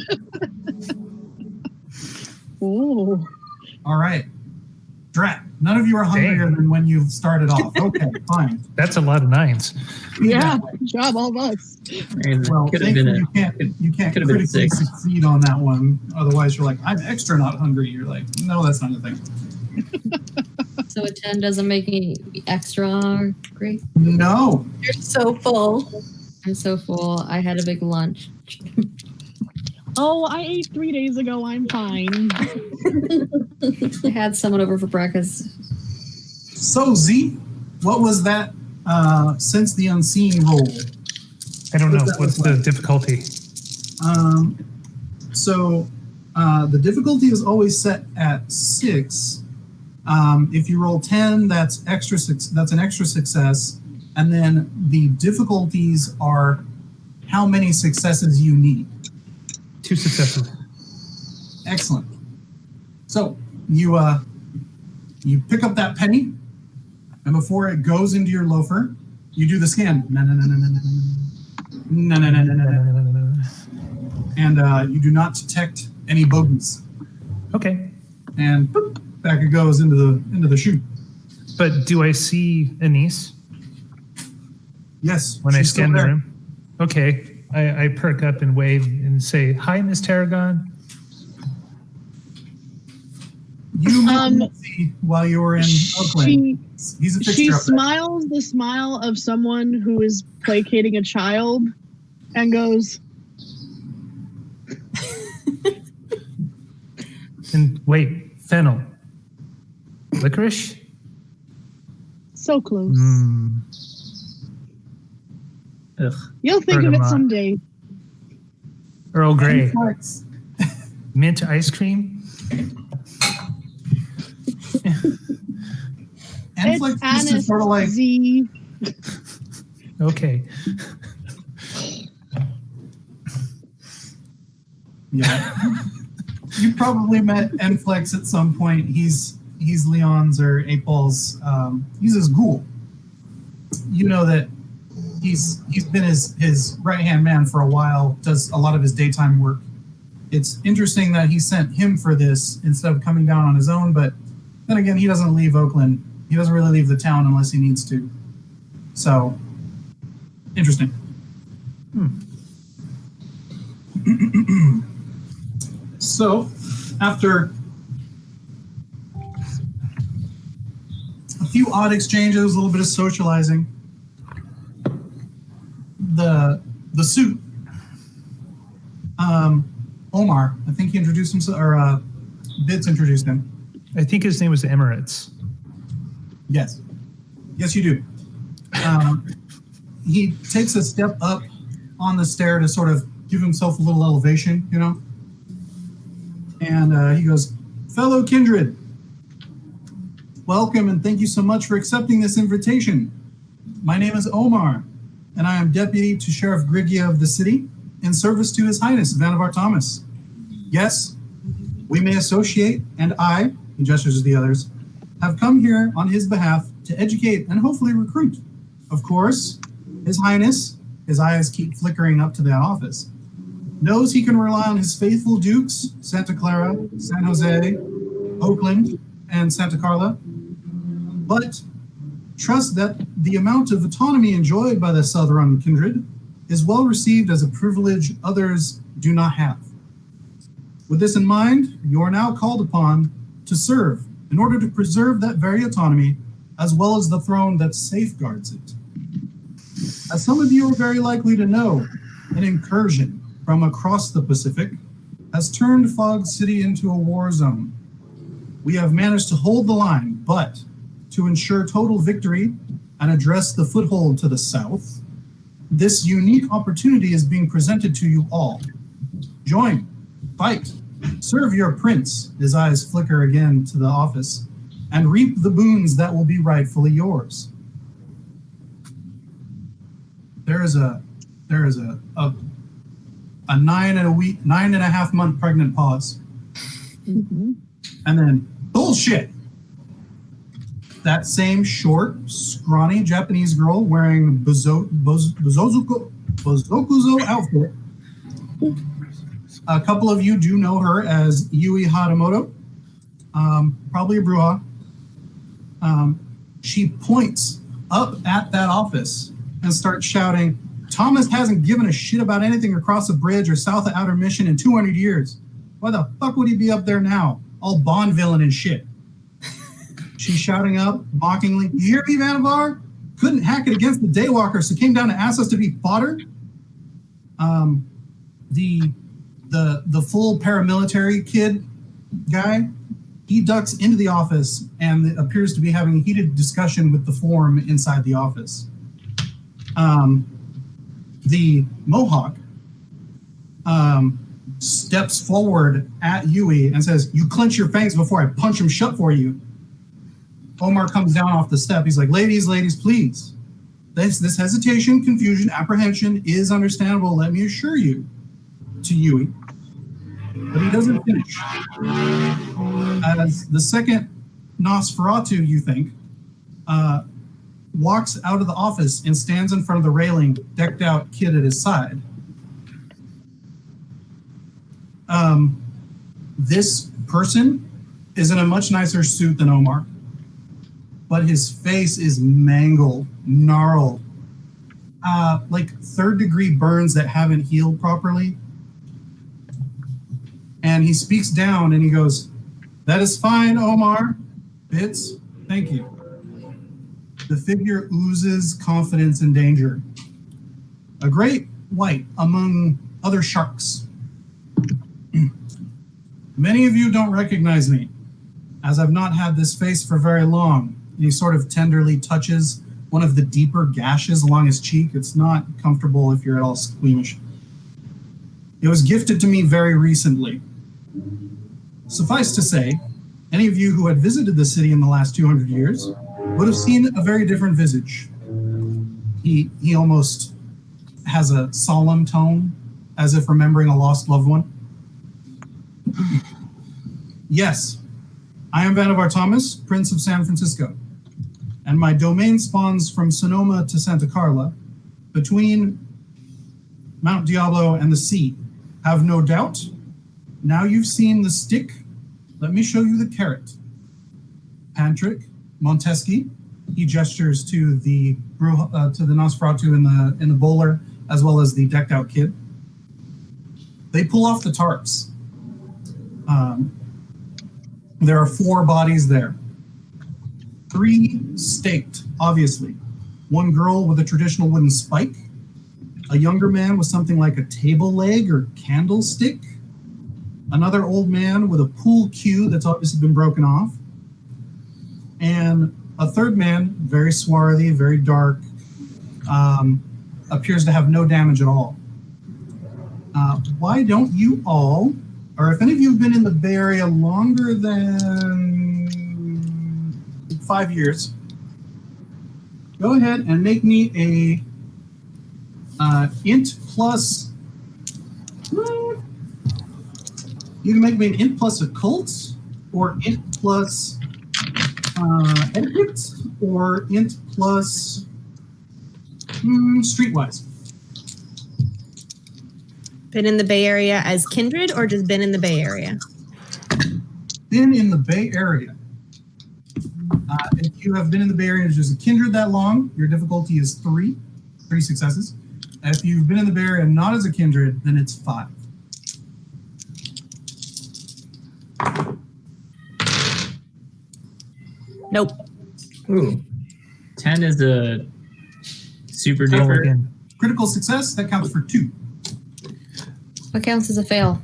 Oh. all right. Drat. None of you are hungrier than when you started off. Okay, fine. That's a lot of 9s. Yeah. Good job, all of us. Well, Could have been thankfully you can't could have been a critically 6. succeed on that one. Otherwise, you're like, I'm extra not hungry. You're like, no, that's not a thing. So a 10 doesn't make me extra hungry. No. You're so full. I'm so full. I had a big lunch. Oh, I ate 3 days ago. I'm fine. I had someone over for breakfast. So Z, what was that Sense the Unseen roll? I don't know. What's that What's look the like? difficulty? So the difficulty is always set at 6. If you roll 10, that's extra. That's an extra success, and then the difficulties are how many successes you need. 2 successes. Excellent. So you pick up that penny, and before it goes into your loafer, you do the scan. No, no, no, no, no, no, no, no, no, no, no. And you do not detect any bogeys. Okay. And boop, back it goes into the chute. But do I see Anise Yes. when I she's still scan the there. room? Okay. I perk up and wave and say, "Hi, Miss Tarragon." You met Nancy while you were in Oakland. He's a fixture She up there. smiles the smile of someone who is placating a child and goes, And wait, fennel, licorice. so close. Ugh. You'll think of it Bergamot. someday. Earl Grey, Flex. mint ice cream. And It's Flex, this is Anise sort of like Z. Okay. Yeah. You probably met Enflex at some point. He's Leon's or 8-Ball's. He's his ghoul. You know that he's been his right-hand man for a while, does a lot of his daytime work. It's interesting that he sent him for this instead of coming down on his own, but then again, he doesn't leave Oakland. He doesn't really leave the town unless he needs to. So, interesting. So, after a few odd exchanges, a little bit of socializing, the suit, Omar, I think he introduced himself, or Bits introduced him. I think his name was Emirates. Yes. Yes, you do. He takes a step up on the stair to sort of give himself a little elevation, you know? And he goes, "Fellow Kindred, welcome and thank you so much for accepting this invitation. My name is Omar, and I am Deputy to Sheriff Grigia of the city in service to His Highness Vannevar Thomas. Yes, we may associate, and I," he gestures to the others, "have come here on his behalf to educate and hopefully recruit. Of course, His Highness," his eyes keep flickering up to that office, "knows he can rely on his faithful dukes, Santa Clara, San Jose, Oakland, and Santa Carla, but trust that the amount of autonomy enjoyed by the Southern Kindred is well received as a privilege others do not have. With this in mind, you are now called upon to serve in order to preserve that very autonomy as well as the throne that safeguards it. As some of you are very likely to know, an incursion from across the Pacific has turned Fog City into a war zone. We have managed to hold the line, but to ensure total victory and address the foothold to the south, this unique opportunity is being presented to you all. Join, fight, serve your prince," his eyes flicker again to the office, "and reap the boons that will be rightfully yours." There is a 9.5 month pregnant pause. Mm-hmm. And then, bullshit! That same short, scrawny Japanese girl wearing Bozokuzo outfit. A couple of you do know her as Yui Haramoto, probably a Bruja. She points up at that office and starts shouting, "Thomas hasn't given a shit about anything across the bridge or south of Outer Mission in 200 years. Why the fuck would he be up there now? All Bond villain and shit." She's shouting up mockingly, "You hear me, Vannevar? Couldn't hack it against the Daywalker, so came down to ask us to be fodder?" The full paramilitary kid guy, he ducks into the office and appears to be having a heated discussion with the form inside the office. The Mohawk steps forward at Yui and says, "You clench your fangs before I punch him shut for you." Omar comes down off the step. He's like, ladies, please. This hesitation, confusion, apprehension is understandable, let me assure you," to Yui. But he doesn't finish. As the second Nosferatu, you think, walks out of the office and stands in front of the railing, decked out kid at his side. This person is in a much nicer suit than Omar, but his face is mangled, gnarled, like third-degree burns that haven't healed properly. And he speaks down and he goes, "That is fine, Omar. Bits, thank you." The figure oozes confidence and danger. A great white among other sharks. "Many of you don't recognize me, as I've not had this face for very long." And he sort of tenderly touches one of the deeper gashes along his cheek. It's not comfortable if you're at all squeamish. "It was gifted to me very recently. Suffice to say, any of you who had visited the city in the last 200 years would have seen a very different visage. He almost has a solemn tone, as if remembering a lost loved one. Yes, I am Vannevar Thomas, Prince of San Francisco, and my domain spawns from Sonoma to Santa Carla, between Mount Diablo and the sea. Have no doubt. Now you've seen the stick, let me show you the carrot. Patrick Monteschi, he gestures to the Nosferatu in the bowler, as well as the decked out kid. They pull off the tarps. There are 4 bodies there. 3 staked, obviously. 1 girl with a traditional wooden spike. A younger man with something like a table leg or candlestick. Another old man with a pool cue that's obviously been broken off. And a third man, very swarthy, very dark, appears to have no damage at all. Why don't you all, or if any of you have been in the Bay Area longer than 5 years, go ahead and make me a int plus. You can make me an int plus occult, or int plus etiquette, or int plus streetwise. Been in the Bay Area as Kindred, or just been in the Bay Area? Been in the Bay Area. If you have been in the Bay Area as a Kindred that long, your difficulty is 3 successes. If you've been in the Bay Area not as a Kindred, then it's 5. Nope. Ooh. 10 is a super Roll duper. again. Critical success, that counts for 2. What counts as a fail?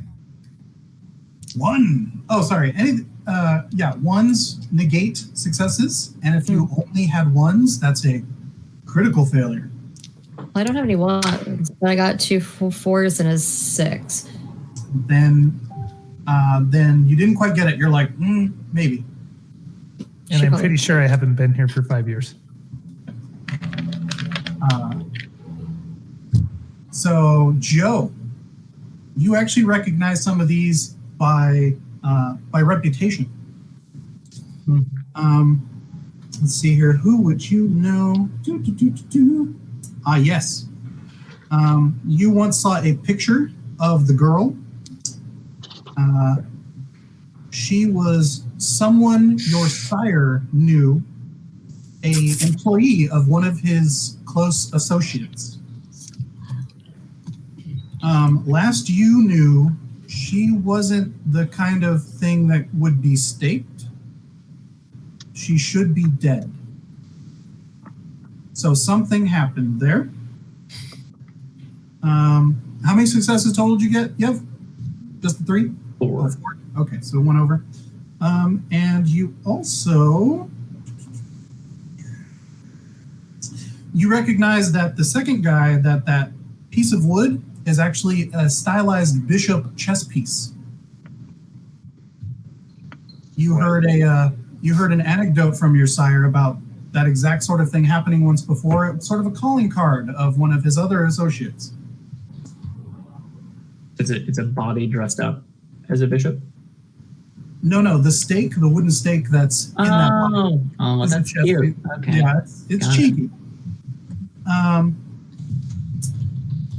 1. Oh, sorry. Ones negate successes, and if you only had 1s, that's a critical failure. Well, I don't have any ones, but I got 2 4s and a 6. Then you didn't quite get it. You're like, maybe. And I'm pretty sure I haven't been here for 5 years. So, Joe, you actually recognize some of these by reputation. Let's see here. Who would you know? Yes. You once saw a picture of the girl. She was someone your sire knew, a employee of one of his close associates. Last you knew, she wasn't the kind of thing that would be staked. She should be dead. So something happened there. How many successes total did you get, Yev? Just the 3? 4. 4. Okay, so 1 over. And you also... You recognize that the second guy, that piece of wood is actually a stylized bishop chess piece. You heard an anecdote from your sire about that exact sort of thing happening once before. It was sort of a calling card of one of his other associates. It's a body dressed up as a bishop. No, the stake, the wooden stake that's in that body. Oh, is a that's chess cute. piece. Okay. Yeah, it's cheeky.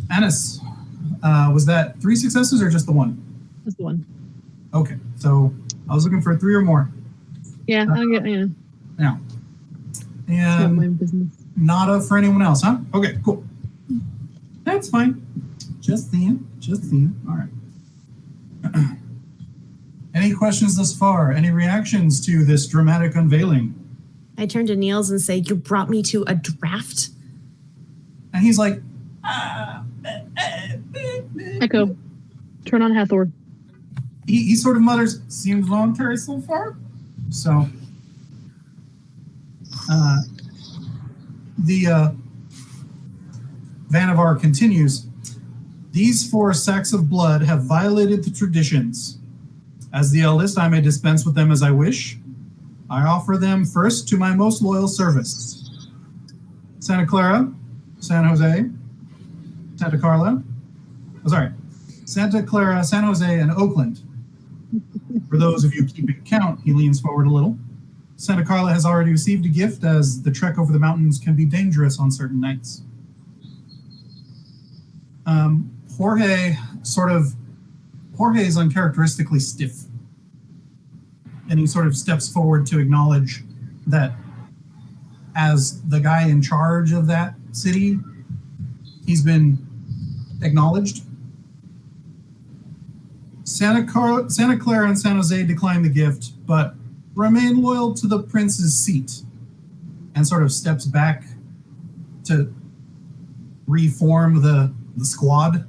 Anis, was that 3 successes or just the 1? That's the one. Okay, so I was looking for 3 or more. Yeah, I'll get, yeah. Now, It's not my and business. nada for anyone else, huh? Okay, cool. That's fine. Just seeing. All right. Any questions thus far? Any reactions to this dramatic unveiling? I turn to Niels and say, "You brought me to a draft?" And he's like, Echo. Turn on Hathor. he sort of mutters, seems voluntary so far. So, the Vannevar continues. These 4 sacks of blood have violated the traditions. As the eldest, I may dispense with them as I wish. I offer them first to my most loyal service. Santa Clara, San Jose, Santa Carla. Oh, sorry, Santa Clara, San Jose, and Oakland. For those of you keeping count, he leans forward a little. Santa Carla has already received a gift, as the trek over the mountains can be dangerous on certain nights. Jorge is uncharacteristically stiff. And he sort of steps forward to acknowledge that as the guy in charge of that city, he's been acknowledged. Santa Clara and San Jose decline the gift, but remain loyal to the prince's seat, and sort of steps back to reform the squad.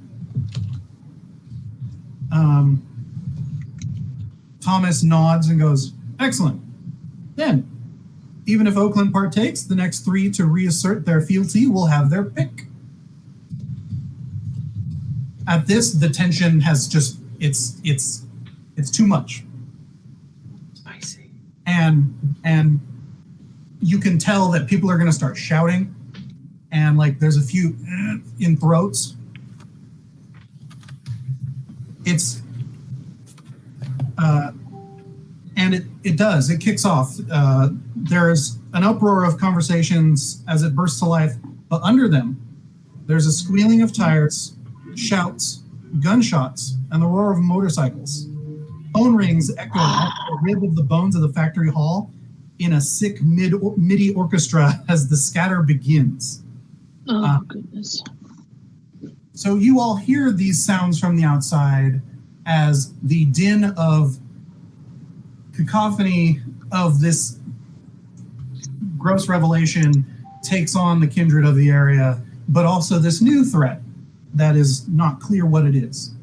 Thomas nods and goes, "Excellent. Then, even if Oakland partakes, the next 3 to reassert their fealty will have their pick." At this, the tension has just it's too much. Spicy. And you can tell that people are going to start shouting, and like there's a few in throats. It's and it kicks off. There's an uproar of conversations as it bursts to life, but under them, there's a squealing of tires, shouts, gunshots, and the roar of motorcycles. Phone rings echo out the rib of the bones of the factory hall in a sick MIDI orchestra as the scatter begins. Oh, goodness. So you all hear these sounds from the outside as the din of cacophony of this gross revelation takes on the kindred of the area, but also this new threat that is not clear what it is.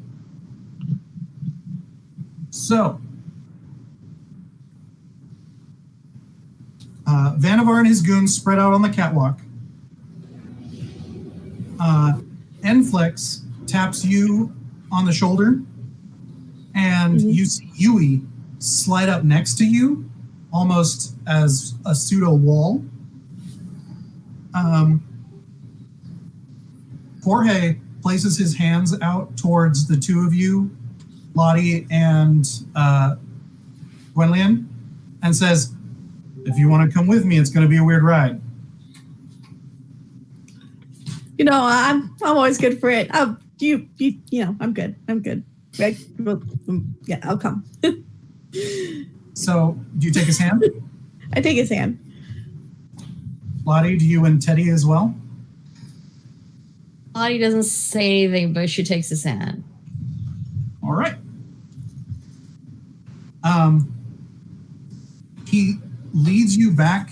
So, Vannevar and his goons spread out on the catwalk. Enflex taps you on the shoulder, and you see Yui slide up next to you, almost as a pseudo wall. Jorge places his hands out towards the two of you, Lottie and Gwenlian, and says, "If you want to come with me, it's going to be a weird ride." You know, I'm always good for it. You know, I'm good. Right? Well, yeah, I'll come. So, do you take his hand? I take his hand. Lottie, do you and Teddy as well? Lottie doesn't say anything, but she takes his hand. All right. He leads you back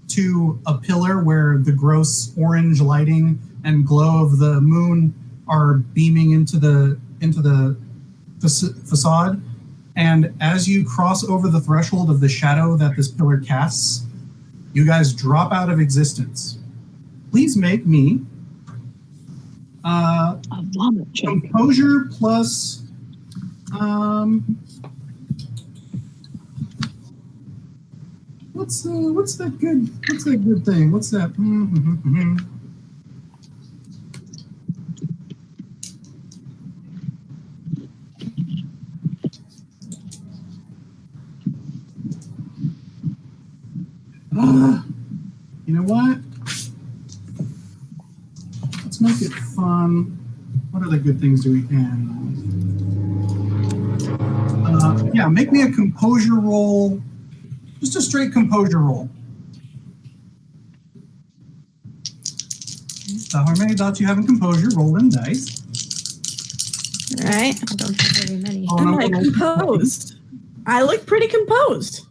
to a pillar where the gross orange lighting and glow of the moon are beaming into the facade. And as you cross over the threshold of the shadow that this pillar casts, you guys drop out of existence. Please make me A vomit check. composure plus what's that good thing? What's that? You know what? Let's make it fun. What other good things do we have? Yeah, make me a composure roll. Just a straight composure roll. How many dots you have in composure? Roll them dice. All right. I don't have very many. Oh, I'm no, like roll- composed. I look pretty composed.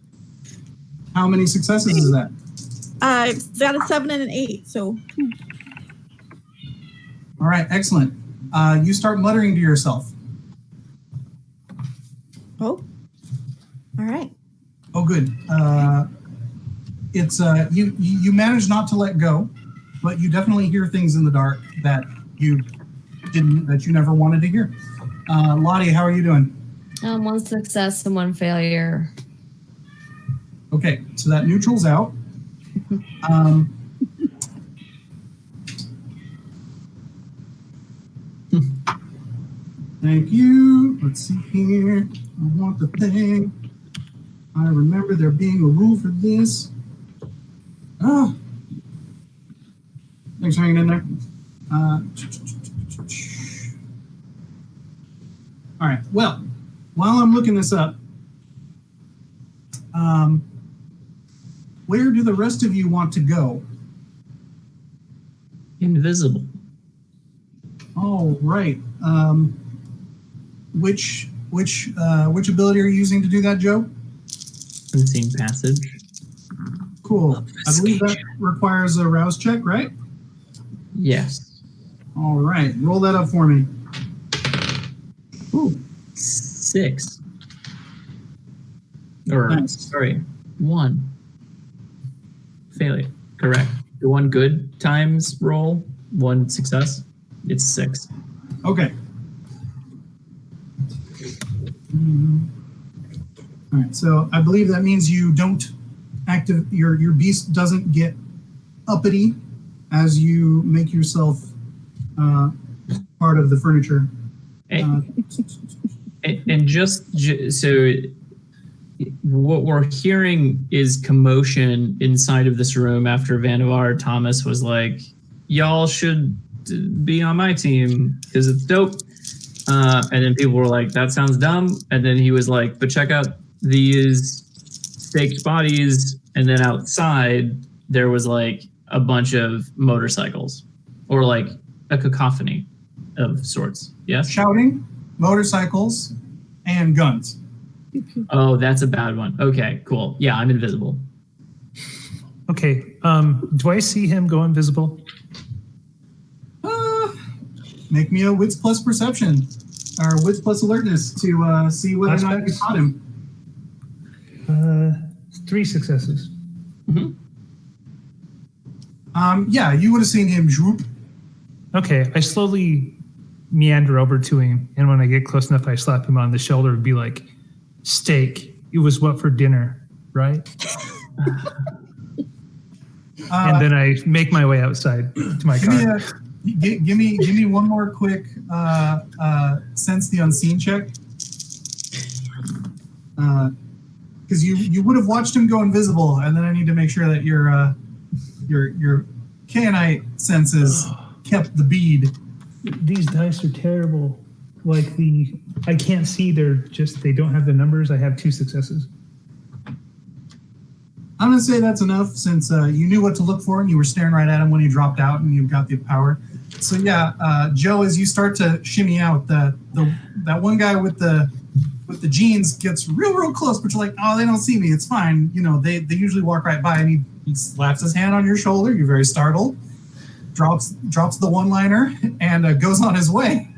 How many successes is that? I got a 7 and an 8, so All right, excellent. You start muttering to yourself. oh. All right. Oh, good. It's you manage not to let go, but you definitely hear things in the dark that you never wanted to hear. Lottie, how are you doing? One success and one failure. Okay, so that neutral's out. Thank you. Let's see here. I want the thing. I remember there being a rule for this. Oh. Thanks for hanging in there. All right. Well, while I'm looking this up, where do the rest of you want to go? Invisible. Oh, right. Which ability are you using to do that, Joe? Unseen passage. Cool. I believe that requires a rouse check, right? Yes. All right. Roll that up for me. Ooh, 6. Or, Nice. sorry, 1. Failure. Correct. The 1 good times roll, 1 success. It's 6. Okay. All right. So I believe that means you don't your beast doesn't get uppity as you make yourself part of the furniture. And just so what we're hearing is commotion inside of this room after Vannevar Thomas was like, y'all should be on my team because it's dope. And then people were like, that sounds dumb. And then he was like, but check out these staked bodies. And then outside there was like a bunch of motorcycles or like a cacophony of sorts. Yes. Shouting, motorcycles, and guns. Oh, that's a bad one. Okay, cool. Yeah, I'm invisible. Okay. Do I see him go invisible? Make me a wits plus perception or wits plus alertness to see whether or not you caught him. 3 successes. Mm-hmm. Yeah, you would have seen him droop. Okay, I slowly meander over to him, and when I get close enough, I slap him on the shoulder and be like, steak, it was what for dinner, right? And then I make my way outside to my car. Give me one more quick sense the unseen check. Because you would have watched him go invisible, and then I need to make sure that your Canite senses kept the bead. These dice are terrible. Like I can't see. They don't have the numbers. I have 2 successes. I'm gonna say that's enough since you knew what to look for and you were staring right at him when he dropped out and you got the power. So yeah, Joe, as you start to shimmy out, that one guy with the jeans gets real close, but you're like, oh, they don't see me. It's fine. You know, they usually walk right by, and he slaps his hand on your shoulder. You're very startled. Drops the one-liner and goes on his way.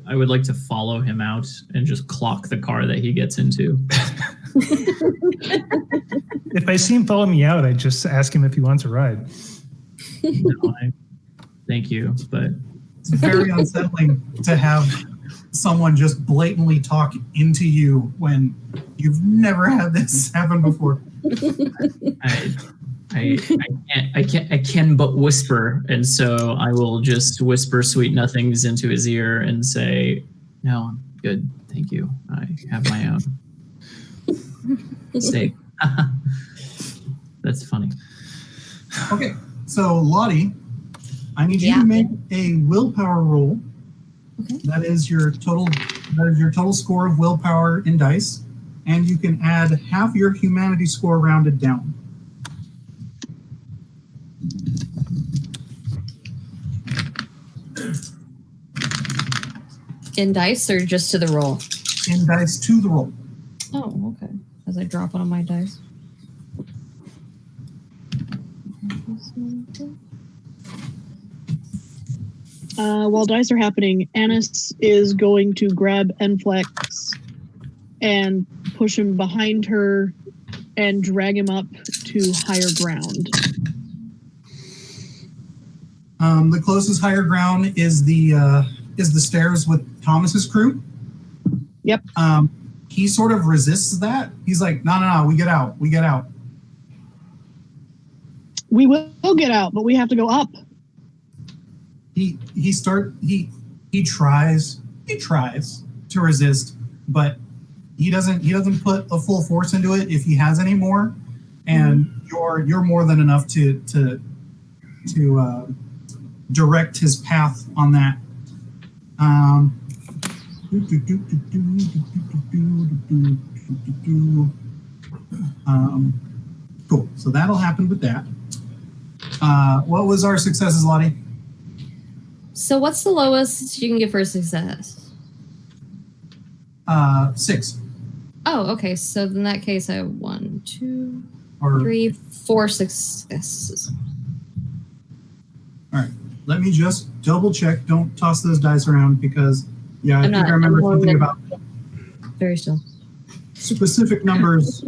I would like to follow him out and just clock the car that he gets into. If I see him follow me out, I just ask him if he wants a ride. No, thank you, but it's very unsettling to have someone just blatantly talk into you when you've never had this happen before. I can but whisper, and so I will just whisper sweet nothings into his ear and say, "No, I'm good, thank you. I have my own." Steak. That's funny. Okay, so Lottie, I need you to make a willpower roll. Okay. That is your total score of willpower in dice, and you can add half your humanity score rounded down. In dice or just to the roll? In dice to the roll. Oh, okay. As I drop one of my dice. While dice are happening, Annis is going to grab Enflex and push him behind her and drag him up to higher ground. The closest higher ground is the stairs with Thomas's crew. Yep. He sort of resists that. He's like, no, we get out. We get out. We will get out, but we have to go up. he tries to resist, but he doesn't put a full force into it if he has any more, and you're more than enough to direct his path on that. Cool. So that'll happen with that. What was our successes, Lottie? So what's the lowest you can get for a success? 6. Oh, okay. So in that case, I have 1, 2, Or 3, 4 successes. all right. Let me just double check. Don't toss those dice around because I think I remember I'm something about very still. specific numbers.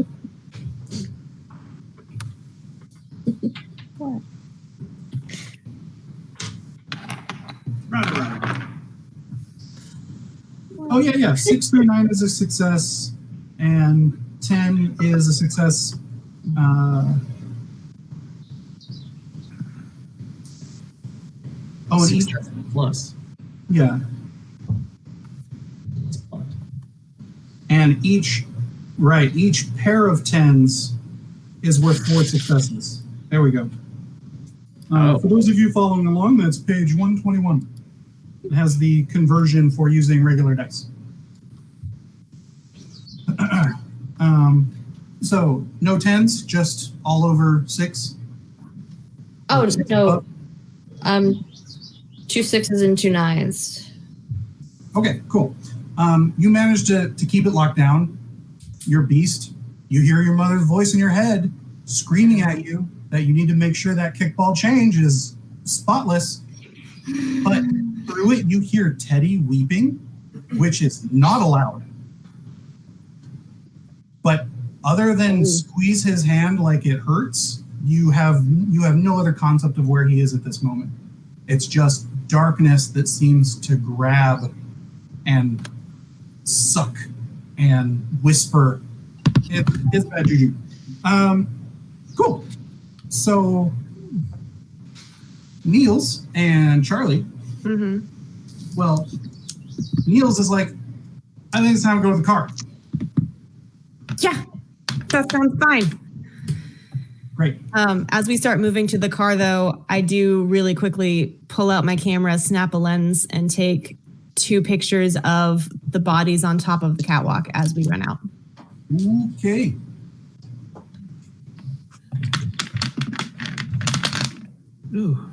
What? Right. Oh yeah. 6 through 9 is a success, and 10 is a success. And each, Plus. yeah. And each pair of 10s is worth 4 successes. There we go. For those of you following along, that's page 121. It has the conversion for using regular dice. So no 10s, just all over 6. Oh no. 2 6s and 2 9s. Okay, cool. You managed to keep it locked down. Your beast. You hear your mother's voice in your head screaming at you that you need to make sure that kickball change is spotless. But through it, you hear Teddy weeping, which is not allowed. But other than squeeze his hand like it hurts, you have no other concept of where he is at this moment. It's just darkness that seems to grab and suck and whisper. It's bad juju. Cool. So Niels and Charlie. Mm-hmm. Well, Niels is like, I think it's time to go to the car. Yeah, that sounds fine. Great. As we start moving to the car, though, I do really quickly pull out my camera, snap a lens, and take 2 pictures of the bodies on top of the catwalk as we run out. Okay. Ooh.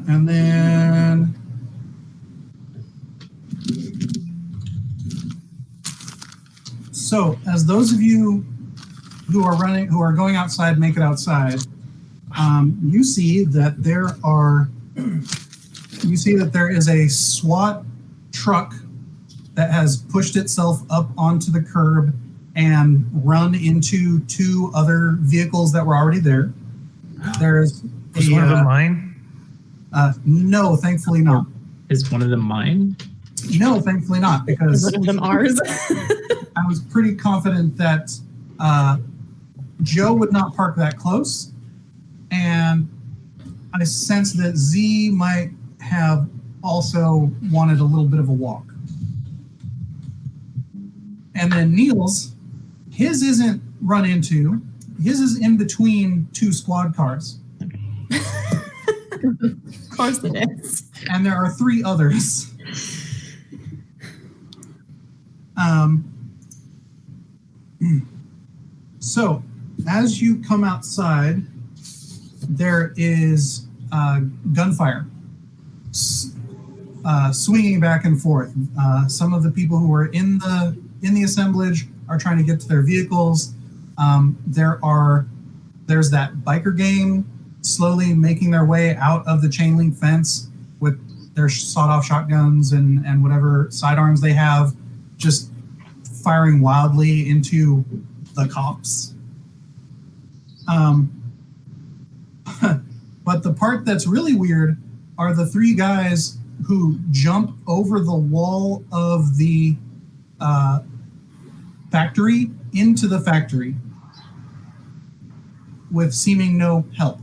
And then so as those of you who are going outside, make it outside, you see that there is a SWAT truck that has pushed itself up onto the curb and run into 2 other vehicles that were already there. There's Was one of them mine? No, thankfully not. Is one of them mine? No, thankfully not, because One of them ours. I was pretty confident that Joe would not park that close, and I sensed that Z might have also wanted a little bit of a walk. And then Niels, his isn't run into, his is in between 2 squad cars. Of course it is. And there are 3 others. So, as you come outside, there is gunfire swinging back and forth. Some of the people who are in the assemblage are trying to get to their vehicles. There's that biker gang slowly making their way out of the chain link fence with their sawed-off shotguns and whatever sidearms they have, just firing wildly into the cops. But the part that's really weird are the 3 guys who jump over the wall of the factory into the factory with seeming no help.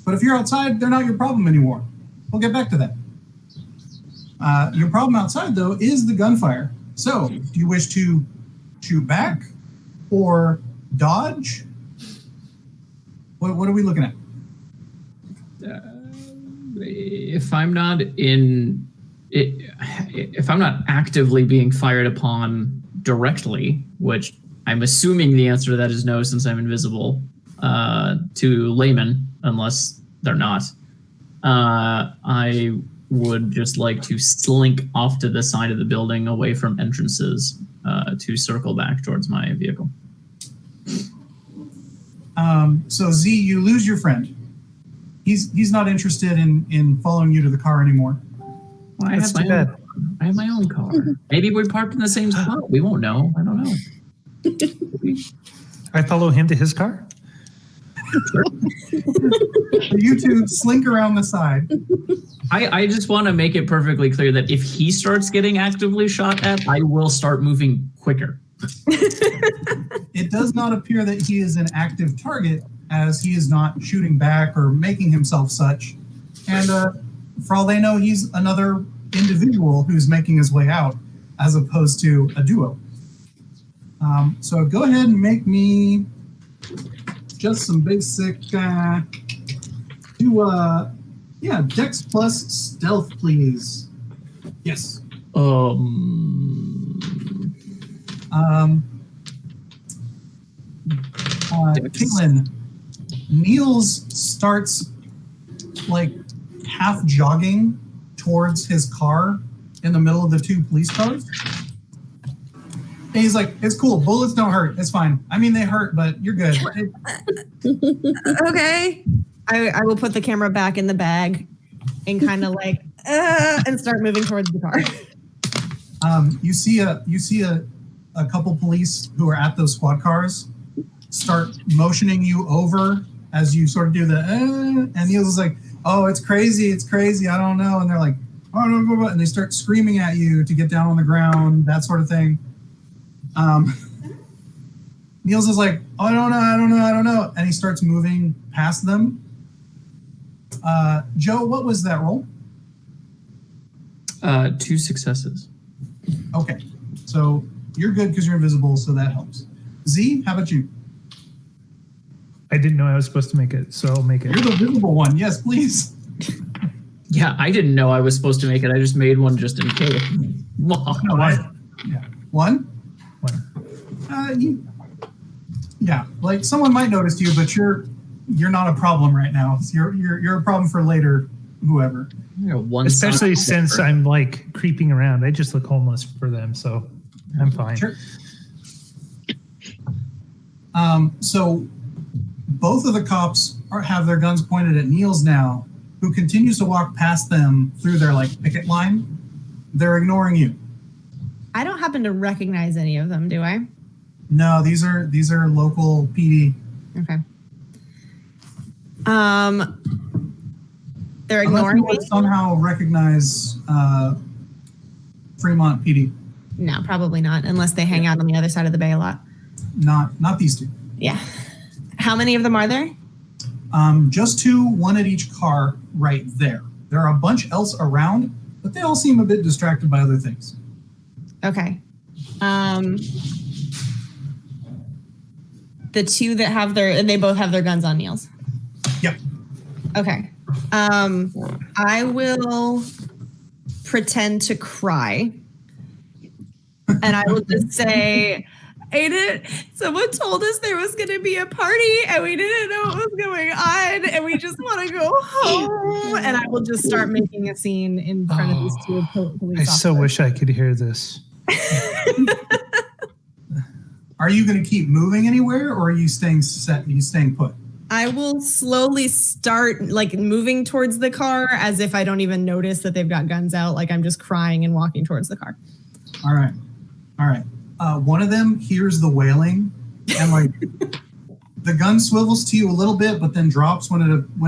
But if you're outside, they're not your problem anymore. We'll get back to that. Your problem outside, though, is the gunfire. So, do you wish to shoot back or dodge? What are we looking at? If I'm not actively being fired upon directly, which I'm assuming the answer to that is no, since I'm invisible to laymen, unless they're not, I would just like to slink off to the side of the building away from entrances to circle back towards my vehicle. So Z, you lose your friend. He's not interested in following you to the car anymore. Well, I have my own car. Maybe we parked in the same spot. We won't know. I don't know. I follow him to his car? You two slink around the side. I just want to make it perfectly clear that if he starts getting actively shot at, I will start moving quicker. It does not appear that he is an active target, as he is not shooting back or making himself such. And for all they know, he's another individual who's making his way out, as opposed to a duo. So go ahead and make me just some basic Dex plus stealth, please. Yes. Caitlin, Niels starts like half jogging towards his car in the middle of the two police cars. And he's like, it's cool. Bullets don't hurt. It's fine. I mean, they hurt, but you're good. Okay. I will put the camera back in the bag and kind of like, and start moving towards the car. You see a couple police who are at those squad cars start motioning you over as you sort of do the, and Niels is like, oh, it's crazy. I don't know. And they're like, oh, no, and they start screaming at you to get down on the ground, that sort of thing. Niels is like, oh, I don't know. And he starts moving past them. Joe, what was that roll? 2 successes. Okay. So you're good because you're invisible, so that helps. Z, how about you? I didn't know I was supposed to make it, so I'll make it. You're the visible one. Yes, please. Yeah, I didn't know I was supposed to make it. I just made one just in case. One? Like someone might notice you, but you're not a problem right now. You're a problem for later, whoever. Especially since I'm like creeping around. I just look homeless for them, so I'm fine. Sure. So both of the cops have their guns pointed at Niels now, who continues to walk past them through their like picket line. They're ignoring you. I don't happen to recognize any of them, do I? No, these are local PD. Okay. They're ignoring me. Somehow recognize Fremont PD. No, probably not, unless they hang out on the other side of the bay a lot. Not these two. Yeah. How many of them are there? Just 2, one at each car right there. There are a bunch else around, but they all seem a bit distracted by other things. Okay. The 2 that they both have their guns on Niels. Yep. Okay. I will pretend to cry. And I will just say, someone told us there was going to be a party and we didn't know what was going on and we just want to go home. And I will just start making a scene in front of these 2 police officers. I so wish I could hear this. Are you going to keep moving anywhere, or are you staying set? Are you staying put? I will slowly start like moving towards the car as if I don't even notice that they've got guns out. Like I'm just crying and walking towards the car. All right. One of them hears the wailing, and like the gun swivels to you a little bit, but then drops when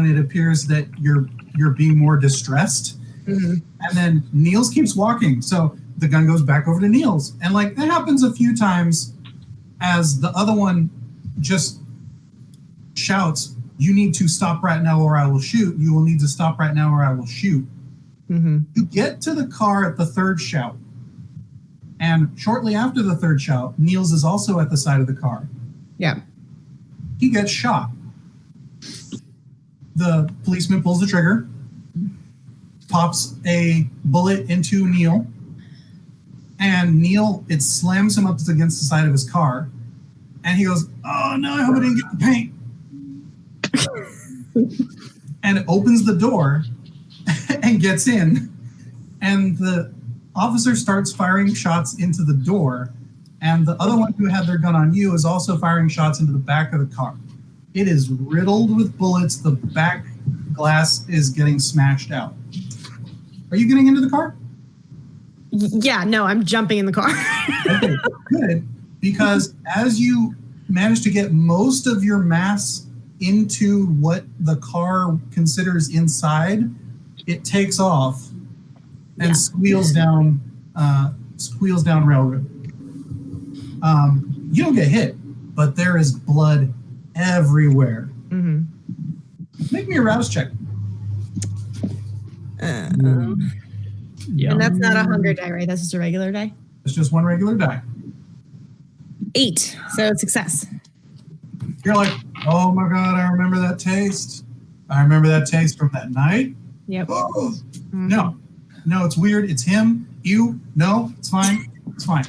it appears that you're being more distressed. Mm-hmm. And then Niels keeps walking, so the gun goes back over to Niels, and like that happens a few times as the other one just shouts, you need to stop right now or I will shoot. You will need to stop right now or I will shoot. Mm-hmm. You get to the car at the third shout. And shortly after the third shout, Niels is also at the side of the car. Yeah. He gets shot. The policeman pulls the trigger, pops a bullet into Neil, and Neil, it slams him up against the side of his car, and he goes, "Oh no, I hope I didn't get the paint." And opens the door and gets in, and the officer starts firing shots into the door, and the other one who had their gun on you is also firing shots into the back of the car. It is riddled with bullets. The back glass is getting smashed out. Are you getting into the car? Yeah, no, I'm jumping in the car. Okay, good. Because as you manage to get most of your mass into what the car considers inside, it takes off and squeals down railroad. You don't get hit, but there is blood everywhere. Mm-hmm. Make me a rouse check. Yeah. And that's not a hunger die, right? That's just a regular die? It's just one regular die. 8, so success. You're like, oh my God, I remember that taste. I remember that taste from that night. Yep. Oh, no, it's weird. It's him. You. No, it's fine. It's fine.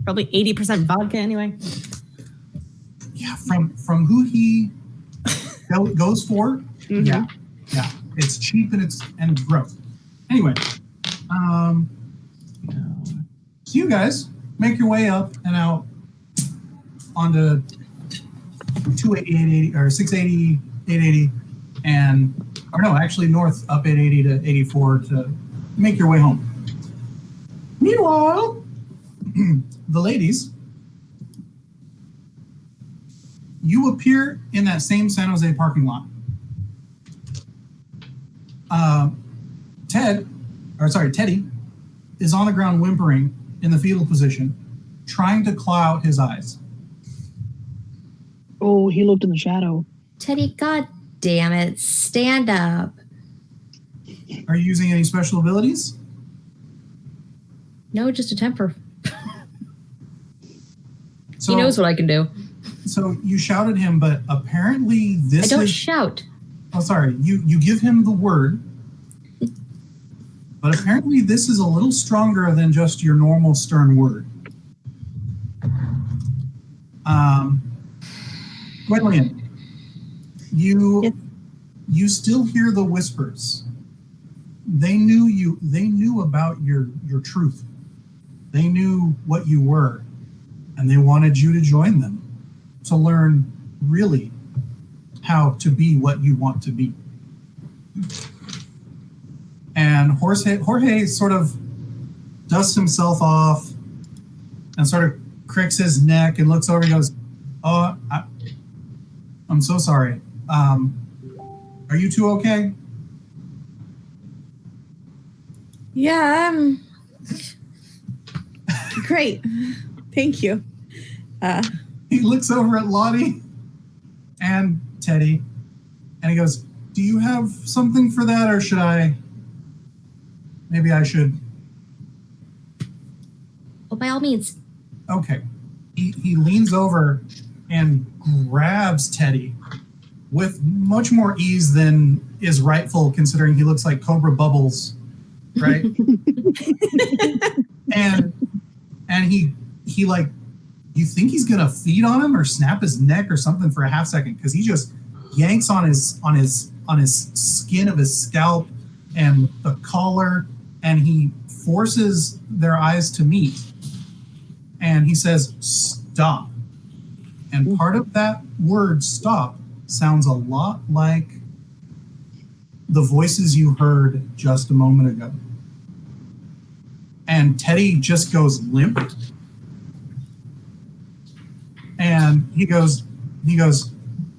Probably 80% vodka anyway. Yeah, from who he goes for. Mm-hmm. Yeah. It's cheap and gross. Anyway, so you guys make your way up and out onto 280, or 680, 880, or no, actually north up 880 to 84 to make your way home. Meanwhile, the ladies, you appear in that same San Jose parking lot. Teddy is on the ground whimpering in the fetal position, trying to claw out his eyes. Oh, he looked in the shadow. Teddy, god damn it, stand up. Are you using any special abilities? No, just a temper. So, He knows what I can do. So you shouted him, but apparently this I don't is... shout. Oh, sorry. You give him the word, but apparently this is a little stronger than just your normal stern word. Gwenlian, you still hear the whispers. They knew about your truth. They knew what you were, and they wanted you to join them to learn really how to be what you want to be. And Jorge sort of dusts himself off and sort of cricks his neck and looks over and goes, "Oh, I'm so sorry. Are you two okay?" Yeah, I'm great. Thank you. He looks over at Lottie and Teddy, and he goes, "Do you have something for that, or should I? Maybe I should." Well, by all means. Okay. He leans over and grabs Teddy with much more ease than is rightful, considering he looks like Cobra Bubbles, right? and he like, you think he's gonna feed on him or snap his neck or something for a half second, because he just yanks on his skin of his scalp and the collar, and he forces their eyes to meet, and he says, "Stop." And part of that word "stop" sounds a lot like the voices you heard just a moment ago. And Teddy just goes limp. And he goes,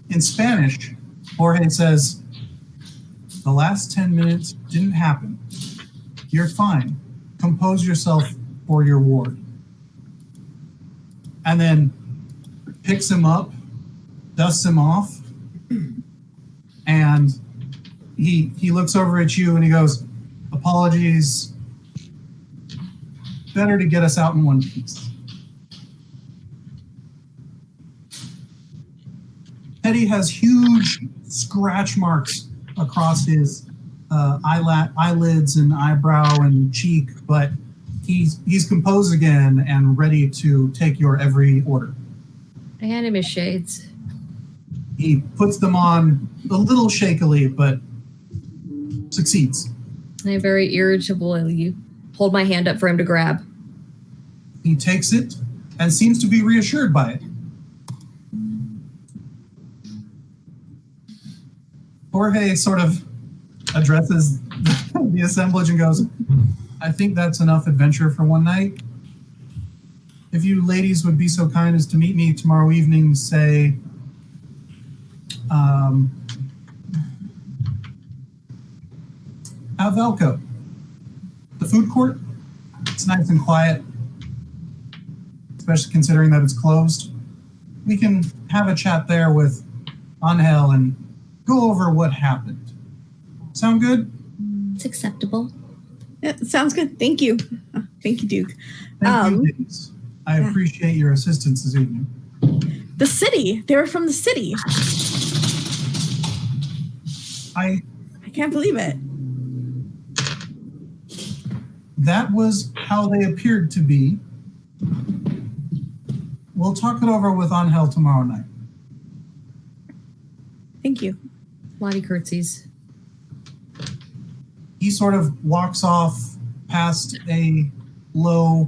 in Spanish, Jorge says, "The last 10 minutes didn't happen. You're fine. Compose yourself for your ward." And then picks him up, dusts him off, And he looks over at you and he goes, apologies. Better to get us out in one piece. Teddy has huge scratch marks across his eyelids and eyebrow and cheek, but he's composed again and ready to take your every order. I hand him his shades. He puts them on a little shakily, but succeeds. I very irritably hold my hand up for him to grab. He takes it and seems to be reassured by it. Jorge sort of addresses the assemblage and goes, I think that's enough adventure for one night. If you ladies would be so kind as to meet me tomorrow evening, say, Velco, the food court. It's nice and quiet, especially considering that it's closed. We can have a chat there with Angel and go over what happened. Sound good? It's acceptable. Yeah, sounds good. Thank you. Thank you, Duke. Thank you, ladies. I appreciate your assistance this evening. The city. They were from the city. I can't believe it. That was how they appeared to be. We'll talk it over with Angel tomorrow night. Thank you. Lottie curtsies. He sort of walks off past a low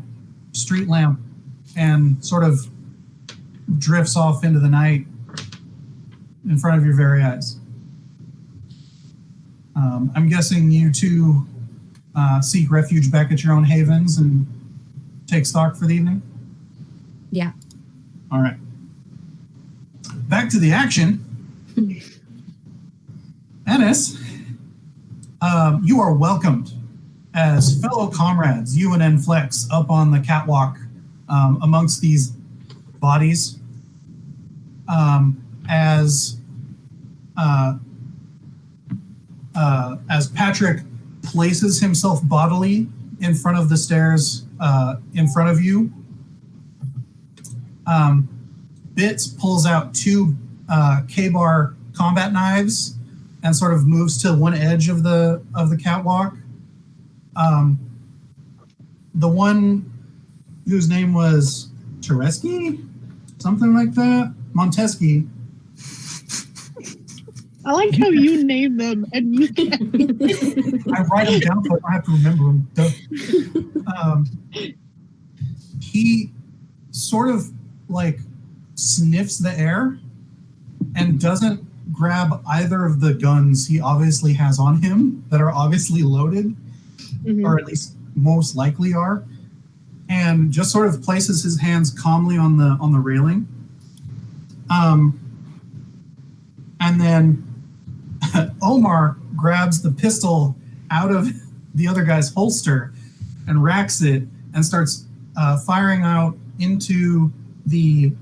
street lamp and sort of drifts off into the night in front of your very eyes. I'm guessing you two seek refuge back at your own havens and take stock for the evening? Yeah. All right. Back to the action. Ennis, you are welcomed as fellow comrades, you and Enflex, up on the catwalk amongst these bodies. As Patrick places himself bodily in front of the stairs in front of you, Bits pulls out two K-bar combat knives and sort of moves to one edge of the catwalk. The one whose name was Tereski, something like that, Monteschi. I like how you name them and you I write them down so I don't have to remember them. He sort of like sniffs the air and doesn't grab either of the guns he obviously has on him that are obviously loaded, or at least most likely are, and just sort of places his hands calmly on the railing. And then Omar grabs the pistol out of the other guy's holster and racks it and starts firing out into the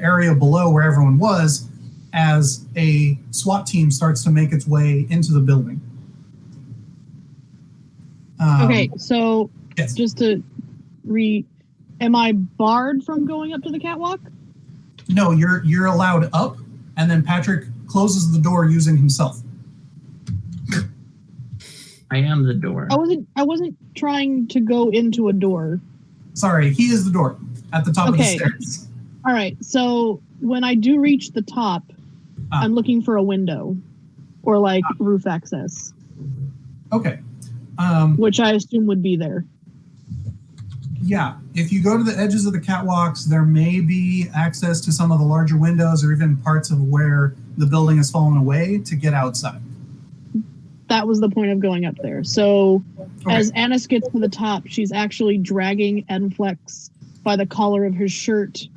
area below where everyone was as a SWAT team starts to make its way into the building. Okay, so yes. just to am I barred from going up to the catwalk? No, you're allowed up, and then Patrick closes the door using himself. I am the door. I wasn't trying to go into a door. Sorry, he is the door at the top of the stairs. All right, so when I do reach the top, I'm looking for a window or like roof access. Okay. Which I assume would be there. Yeah, if you go to the edges of the catwalks, there may be access to some of the larger windows or even parts of where the building has fallen away to get outside. That was the point of going up there. So as Annis gets to the top, she's actually dragging Enflex by the collar of his shirt.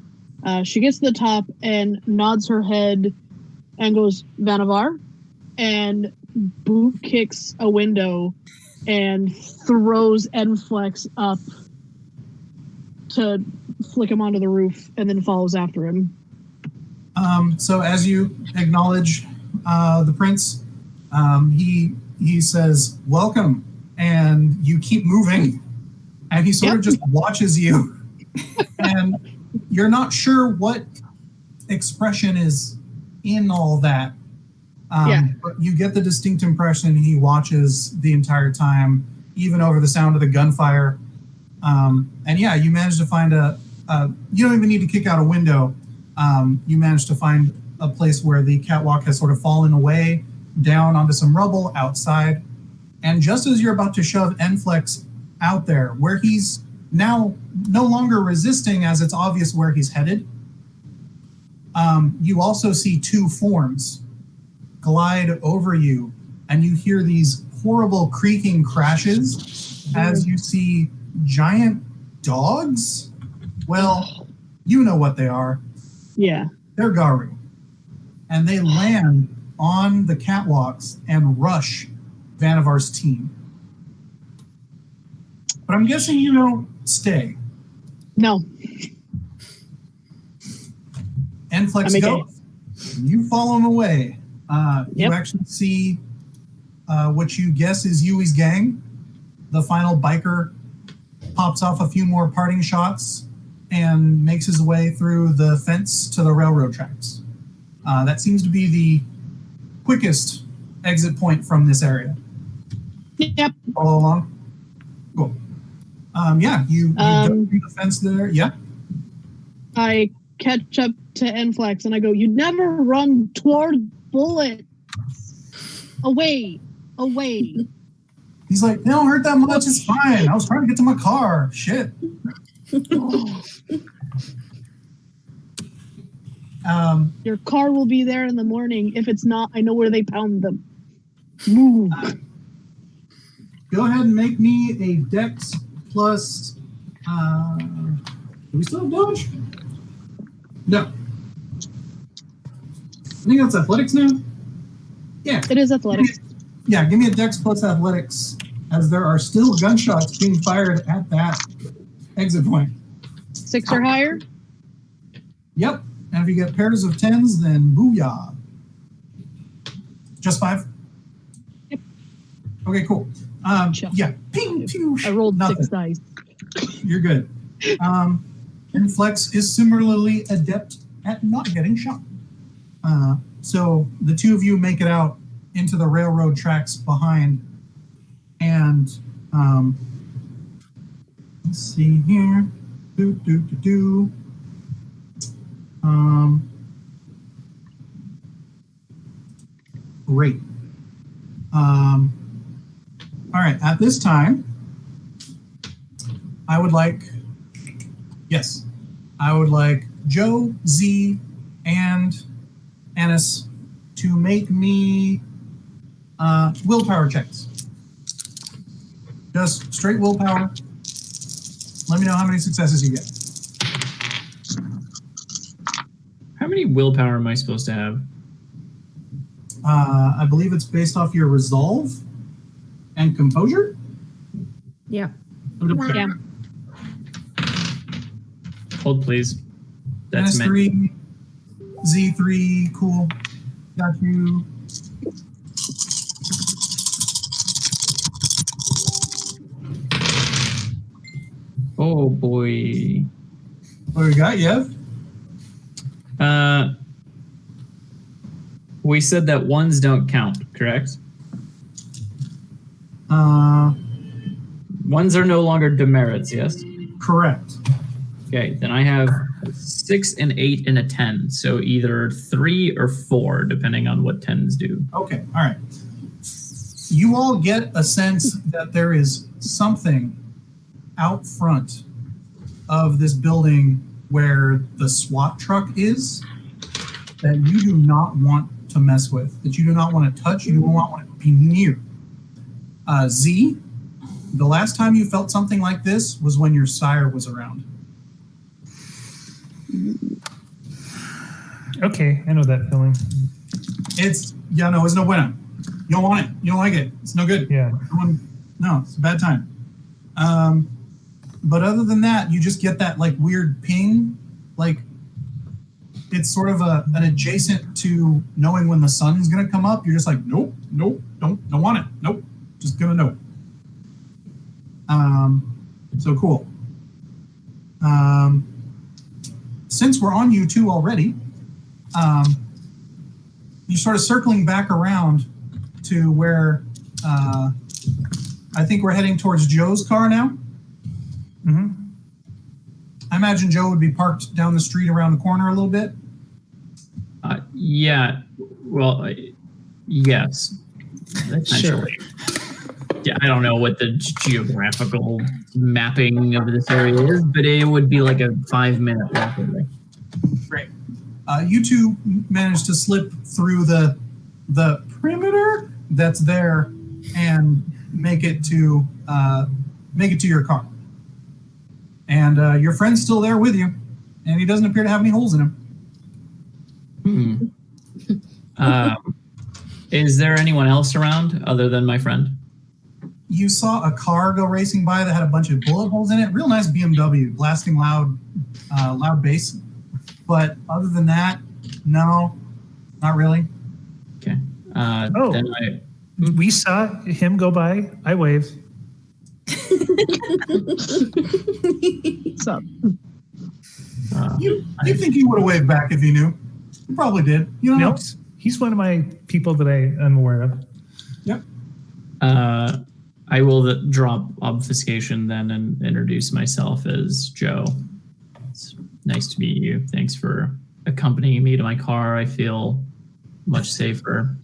She gets to the top and nods her head and goes, Vanavar, and boot kicks a window and throws Enflex up to flick him onto the roof and then follows after him. So as you acknowledge the prince, he says, "Welcome," and you keep moving, and he sort of just watches you, and you're not sure what expression is in all that. But you get the distinct impression he watches the entire time, even over the sound of the gunfire. And yeah, you manage to find you don't even need to kick out a window. You manage to find a place where the catwalk has sort of fallen away down onto some rubble outside. And just as you're about to shove Enflex out there, where he's now no longer resisting as it's obvious where he's headed, you also see two forms glide over you, and you hear these horrible creaking crashes as you see giant dogs. Well, you know what they are. Yeah. They're Garu. And they land on the catwalks and rush Vanavar's team. But I'm guessing you don't stay. No. Enflex goes. You follow him away. You actually see what you guess is Yui's gang. The final biker pops off a few more parting shots and makes his way through the fence to the railroad tracks. That seems to be the quickest exit point from this area. Yep. Follow along. Cool. You go through the fence there. Yeah. I catch up to Enflex and I go, "You never run toward bullets. Away. He's like, "They don't hurt that much. It's fine. I was trying to get to my car. Shit." Your car will be there in the morning. If it's not, I know where they pound them. Move. Go ahead and make me a Dex plus. Do we still have dodge? No. I think that's athletics now. Yeah. It is athletics. Yeah, give me a Dex plus athletics, as there are still gunshots being fired at that exit point. 6 or higher? Yep. And if you get pairs of 10s, then booyah. Just 5? Yep. Okay, cool. Yeah. Ping, pew, I rolled nothing. 6 dice. You're good. Enflex is similarly adept at not getting shot. So the two of you make it out into the railroad tracks behind. And let's see here. Great. All right, at this time, I would like Joe, Z, and Annis to make me willpower checks. Just straight willpower. Let me know how many successes you get. How many willpower am I supposed to have? I believe it's based off your resolve and composure. Yeah. Yeah. Hold, please. That's Annis 3, Z3, cool. Got you. Oh boy. What do we got, Yev? We said that ones don't count, correct? Ones are no longer demerits, yes? Correct. Okay, then I have 6, an 8, and a 10. So either 3 or 4, depending on what 10s do. Okay, all right. You all get a sense that there is something out front of this building where the SWAT truck is that you do not want to mess with, that you do not want to touch, you do not want to be near. Z, the last time you felt something like this was when your sire was around. Okay, I know that feeling. It's no bueno. You don't want it. You don't like it. It's no good. Yeah. No, it's a bad time. But other than that, you just get that like weird ping, like it's sort of an adjacent to knowing when the sun is going to come up. You're just like, nope, don't want it. Nope, just gonna know. So cool. Since we're on you two already, you're sort of circling back around to where I think we're heading towards Joe's car now. Mm-hmm. I imagine Joe would be parked down the street around the corner a little bit. Yeah. Well, yes. Essentially. Yeah, I don't know what the geographical mapping of this area is, but it would be like a 5-minute walk away. Great. You two managed to slip through the perimeter that's there and make it to your car. And your friend's still there with you, and he doesn't appear to have any holes in him. Is there anyone else around other than my friend? You saw a car go racing by that had a bunch of bullet holes in it. Real nice BMW, blasting loud bass. But other than that, no, not really. Okay. Then We saw him go by. I waved. What's up? You think he would have waved back if he knew? He probably did. You don't know. He's one of my people that I am aware of. Yep. I will drop obfuscation then and introduce myself as Joe. It's nice to meet you. Thanks for accompanying me to my car. I feel much safer.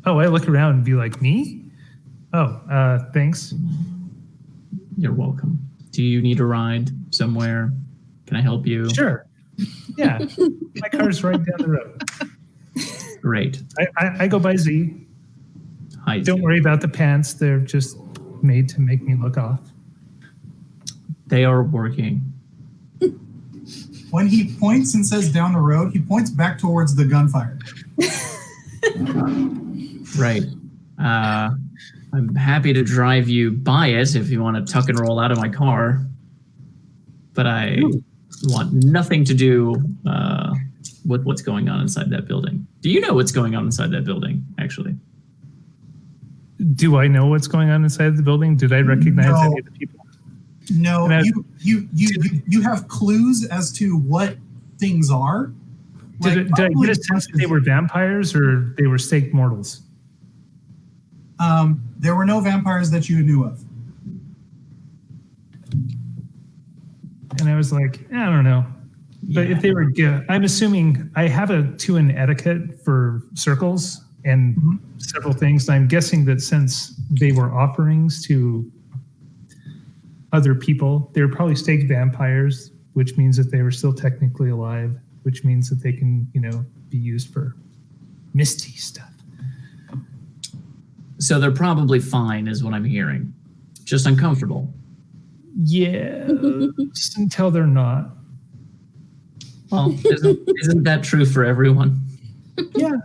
Oh, I look around and be like, me? Oh, thanks. You're welcome. Do you need a ride somewhere? Can I help you? Sure. Yeah. My car's right down the road. Great. I go by Z. Hi. Don't worry about the pants. They're just made to make me look off. They are working. When he points and says down the road, he points back towards the gunfire. Right. I'm happy to drive you by it if you want to tuck and roll out of my car. But I want nothing to do with what's going on inside that building. Do you know what's going on inside that building, actually? Do I know what's going on inside the building? Did I recognize any of the people? No, you have clues as to what things are. Did I get a sense that they were vampires or they were staked mortals? There were no vampires that you knew of. And I was like, I don't know. But if they were, I'm assuming I have a 2 in etiquette for circles and several things. And I'm guessing that since they were offerings to other people, they were probably staked vampires, which means that they were still technically alive, which means that they can, be used for misty stuff. So they're probably fine, is what I'm hearing. Just uncomfortable. Yeah, just until they're not. Well, isn't that true for everyone? Yeah.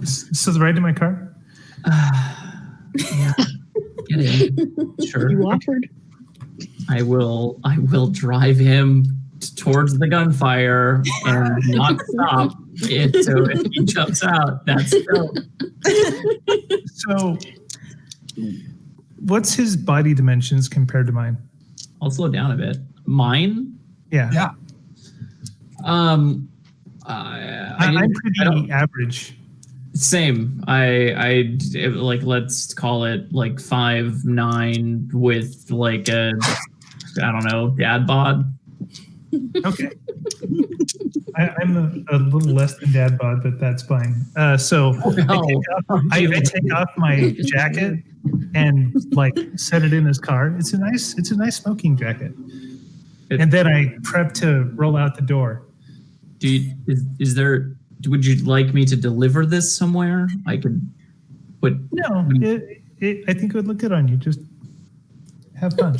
So the ride to my car? Yeah. Get in. Sure. You offered. I will drive him towards the gunfire and not stop it. So if he jumps out, that's dope. So what's his body dimensions compared to mine? I'll slow down a bit. Mine? Yeah. I'm pretty average. Same. I like, let's call it like 5'9" with like a, I don't know, dad bod. Okay. I'm a little less than dad bod, but that's fine. So I take off my jacket and like set it in his car. It's a nice smoking jacket. And then I prep to roll out the door. Would you like me to deliver this somewhere? I could put. No, I think it would look good on you. Just have fun.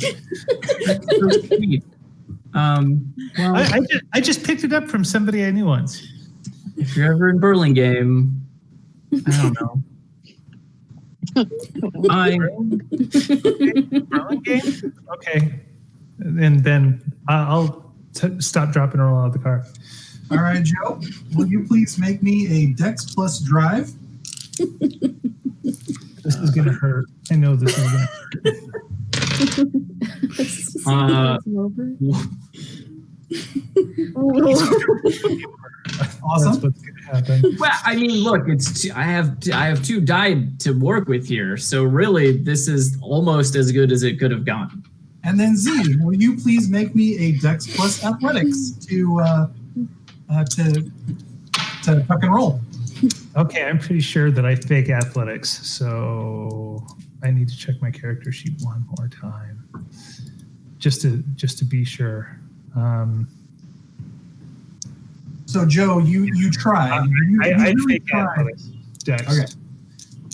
That's so sweet. Well, I just picked it up from somebody I knew once. If you're ever in Burlingame, I don't know. Rolling game? Okay. And then I'll stop, drop, and roll out of the car. All right, Joe, will you please make me a Dex plus drive? This is going to hurt. I know this is going to hurt. Awesome. That's what's going to happen. Well, I mean, look, I have 2 die to work with here, so really, this is almost as good as it could have gone. And then Z, will you please make me a Dex plus athletics to tuck and roll? Okay, I'm pretty sure that I fake athletics, so I need to check my character sheet one more time, just to be sure. So Joe, you try. I really fake try. athletics. Dex. Okay.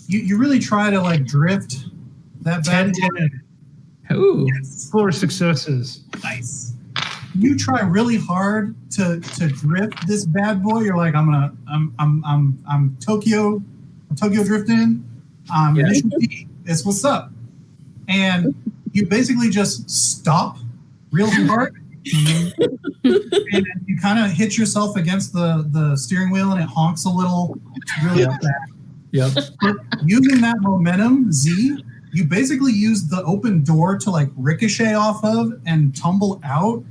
You really try to like drift that bad. 10. Ooh. Yes. 4 successes. Nice. You try really hard to drift this bad boy. You're like, I'm Tokyo drifting. Mission B. It's what's up. And you basically just stop real hard. And you kind of hit yourself against the steering wheel and it honks a little. It's really bad. Yep. But using that momentum, Z, you basically use the open door to like ricochet off of and tumble out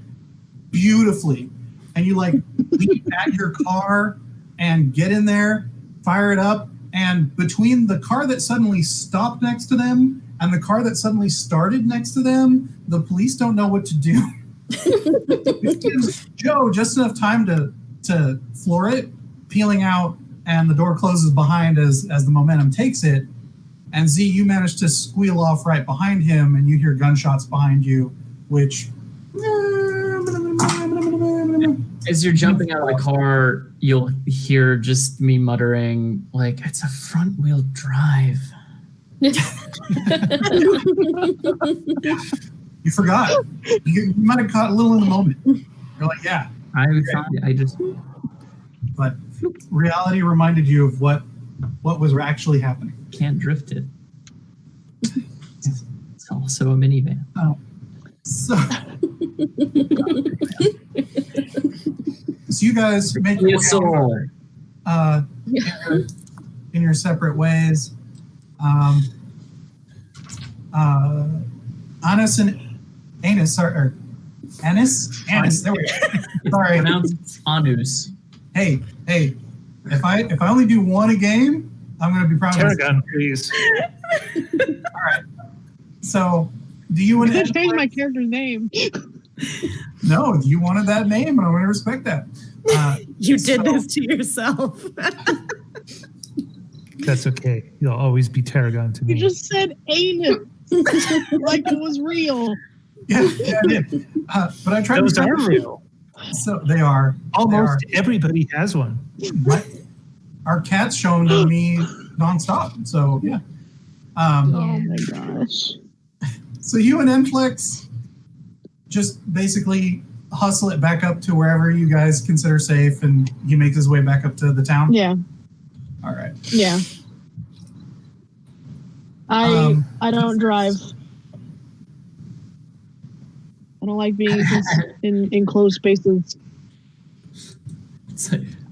beautifully. And you like leap at your car and get in there, fire it up. And between the car that suddenly stopped next to them and the car that suddenly started next to them, the police don't know what to do. It gives Joe just enough time to floor it, peeling out, and the door closes behind as the momentum takes it. And Z, you manage to squeal off right behind him, and you hear gunshots behind you, which... As you're jumping out of the car, you'll hear just me muttering, like, it's a front-wheel drive. You forgot. You might have caught a little in the moment. You're like, yeah. I just... But reality reminded you of what was actually happening. Can't drift it. It's also a minivan. Oh. So you guys make your way in your separate ways. Anus and Anus or Anus? Anus, there we go. Sorry. Pronounced Anus. Hey, if I only do one a game, I'm gonna be proud of myself. Tarragon, please. All right. So do you want I to just changed my character's name. No, you wanted that name, and I'm going to respect that. You did this to yourself. That's okay. You'll always be Tarragon to me. You just said anus. Like it was real. Yeah, I did. But I tried Those to are real. So they are. Almost everybody has one. Our cat's showing to me nonstop. So yeah. Oh my gosh. So you and Enflex just basically hustle it back up to wherever you guys consider safe, and he makes his way back up to the town. Yeah. All right. Yeah. I don't drive. I don't like being in enclosed spaces.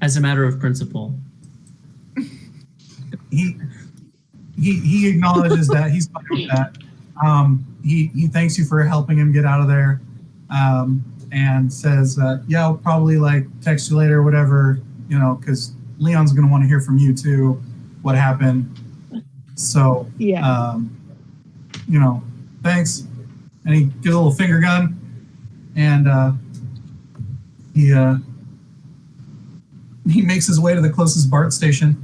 As a matter of principle. He acknowledges that. He's fine with that. He thanks you for helping him get out of there, and says, yeah, I'll probably like text you later or whatever, because Leon's going to want to hear from you too, what happened. So, yeah. Thanks. And he gives a little finger gun, and he makes his way to the closest BART station.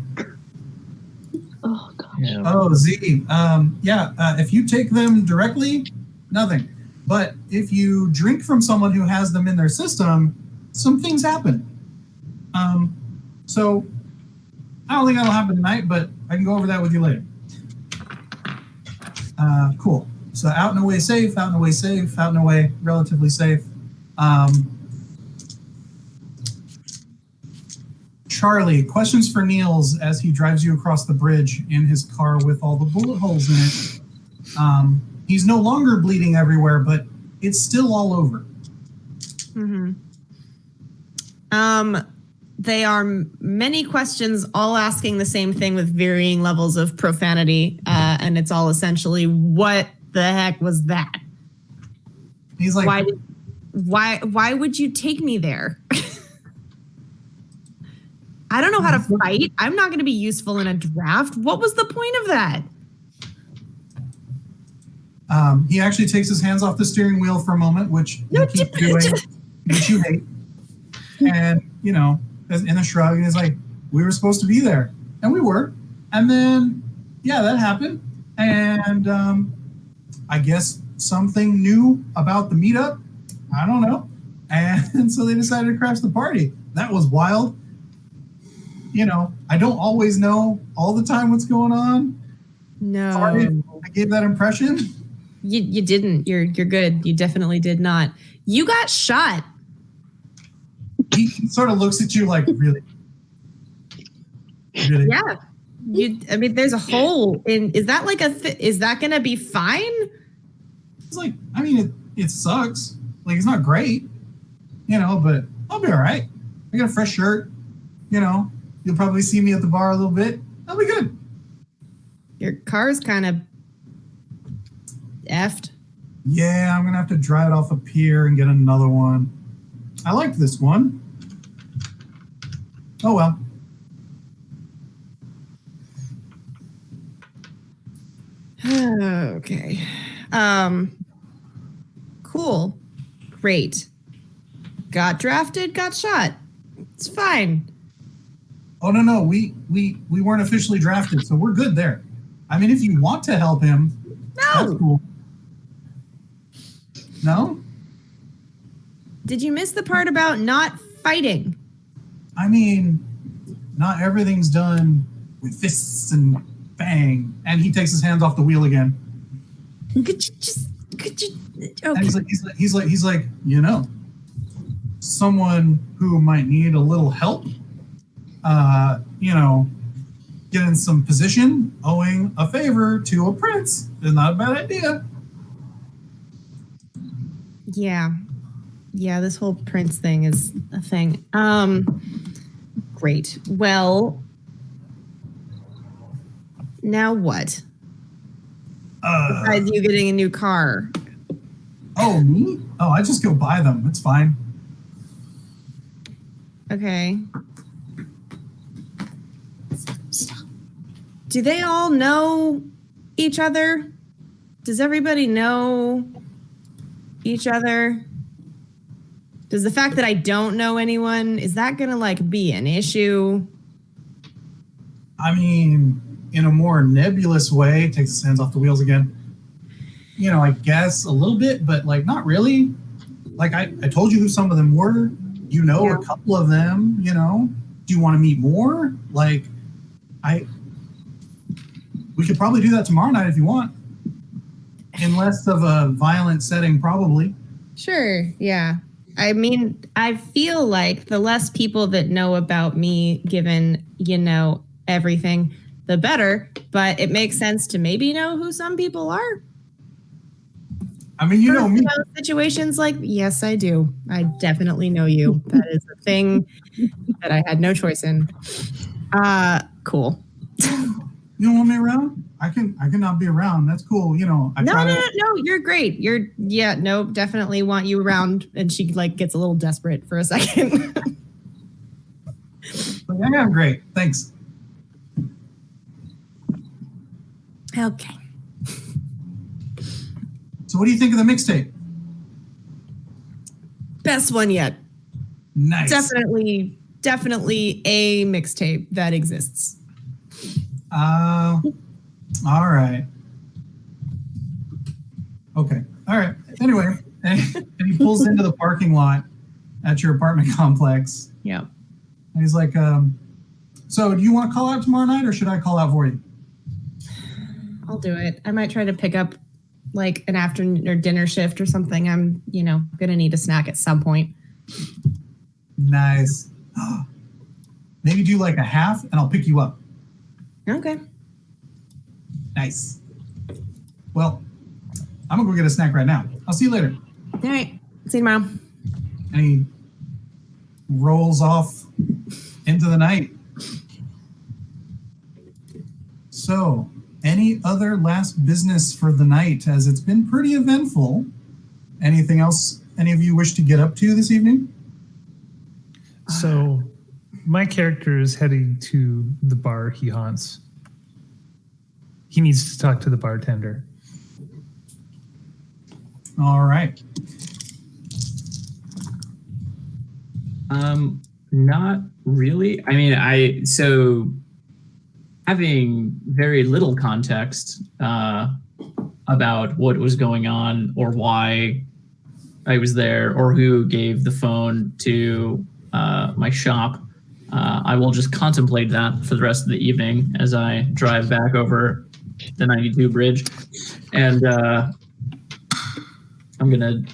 Oh gosh. Yeah. Oh, Z. If you take them directly, nothing. But if you drink from someone who has them in their system, some things happen. So I don't think that'll happen tonight, but I can go over that with you later. Cool. So out and away safe, out and away safe, out and away relatively safe. Charlie, questions for Niels as he drives you across the bridge in his car with all the bullet holes in it. He's no longer bleeding everywhere, but it's still all over. Mm-hmm. They are many questions, all asking the same thing with varying levels of profanity, and it's all essentially, what the heck was that? He's like, why would you take me there? I don't know how to fight. I'm not going to be useful in a draft. What was the point of that? He actually takes his hands off the steering wheel for a moment, which you keep doing, which you hate. And, you know, in a shrug, and he's like, we were supposed to be there. And we were. And then, yeah, that happened. And I guess something new about the meetup. I don't know. And so they decided to crash the party. That was wild. You know, I don't always know all the time what's going on. No. Sorry if I gave that impression. You didn't. You're good. You definitely did not. You got shot. He sort of looks at you like, really? Really? Yeah. I mean, there's a hole in. Is that like is that gonna be fine? It's like, I mean, it sucks. Like, it's not great, you know, but I'll be all right. I got a fresh shirt, you know. You'll probably see me at the bar a little bit. I'll be good. Your car's kind of effed. Yeah, I'm gonna have to drive it off a pier and get another one. I liked this one. Oh well. Okay. Cool. Great. Got drafted, got shot. It's fine. Oh no, we weren't officially drafted, so we're good there. I mean, if you want to help him, that's cool. No? Did you miss the part about not fighting? I mean, not everything's done with fists and bang. And he takes his hands off the wheel again. Could you okay. And he's like, you know, someone who might need a little help, you know, get in some position, owing a favor to a prince is not a bad idea. Yeah, this whole prince thing is a thing. Great. Well, now what? Besides you getting a new car. Oh, me? Oh, I just go buy them. It's fine. Okay. Do they all know each other? Does everybody know each other? Does the fact that I don't know anyone, is that gonna like be an issue? I mean, in a more nebulous way, takes his hands off the wheels again. You know, I guess a little bit, but like not really. Like I told you who some of them were. You know, a couple of them, you know. Do you want to meet more? Like, we could probably do that tomorrow night if you want. In less of a violent setting, probably. Sure, yeah. I mean, I feel like the less people that know about me, given, you know, everything, the better. But it makes sense to maybe know who some people are. I mean, you know me. Situations like, yes, I do. I definitely know you. That is a thing that I had no choice in. Cool. You don't want me around? I can not be around. That's cool. You know, No, you're great. Definitely want you around. And she like gets a little desperate for a second. But yeah, I'm great. Thanks. Okay. So what do you think of the mixtape? Best one yet. Nice. Definitely a mixtape that exists. All right. Okay. All right. Anyway, and he pulls into the parking lot at your apartment complex. Yeah. And he's like, so do you want to call out tomorrow night or should I call out for you? I'll do it. I might try to pick up like an afternoon or dinner shift or something. I'm, going to need a snack at some point. Nice. maybe do like a half, and I'll pick you up. Okay. Nice. Well, I'm gonna go get a snack right now. I'll see you later. All right. See you tomorrow. And he rolls off into the night. So, any other last business for the night, as it's been pretty eventful? Anything else any of you wish to get up to this evening? So, my character is heading to the bar he haunts. He needs to talk to the bartender. All right. Not really. I mean, so having very little context about what was going on or why I was there or who gave the phone to my shop, I will just contemplate that for the rest of the evening as I drive back over the 92 bridge. And I'm going to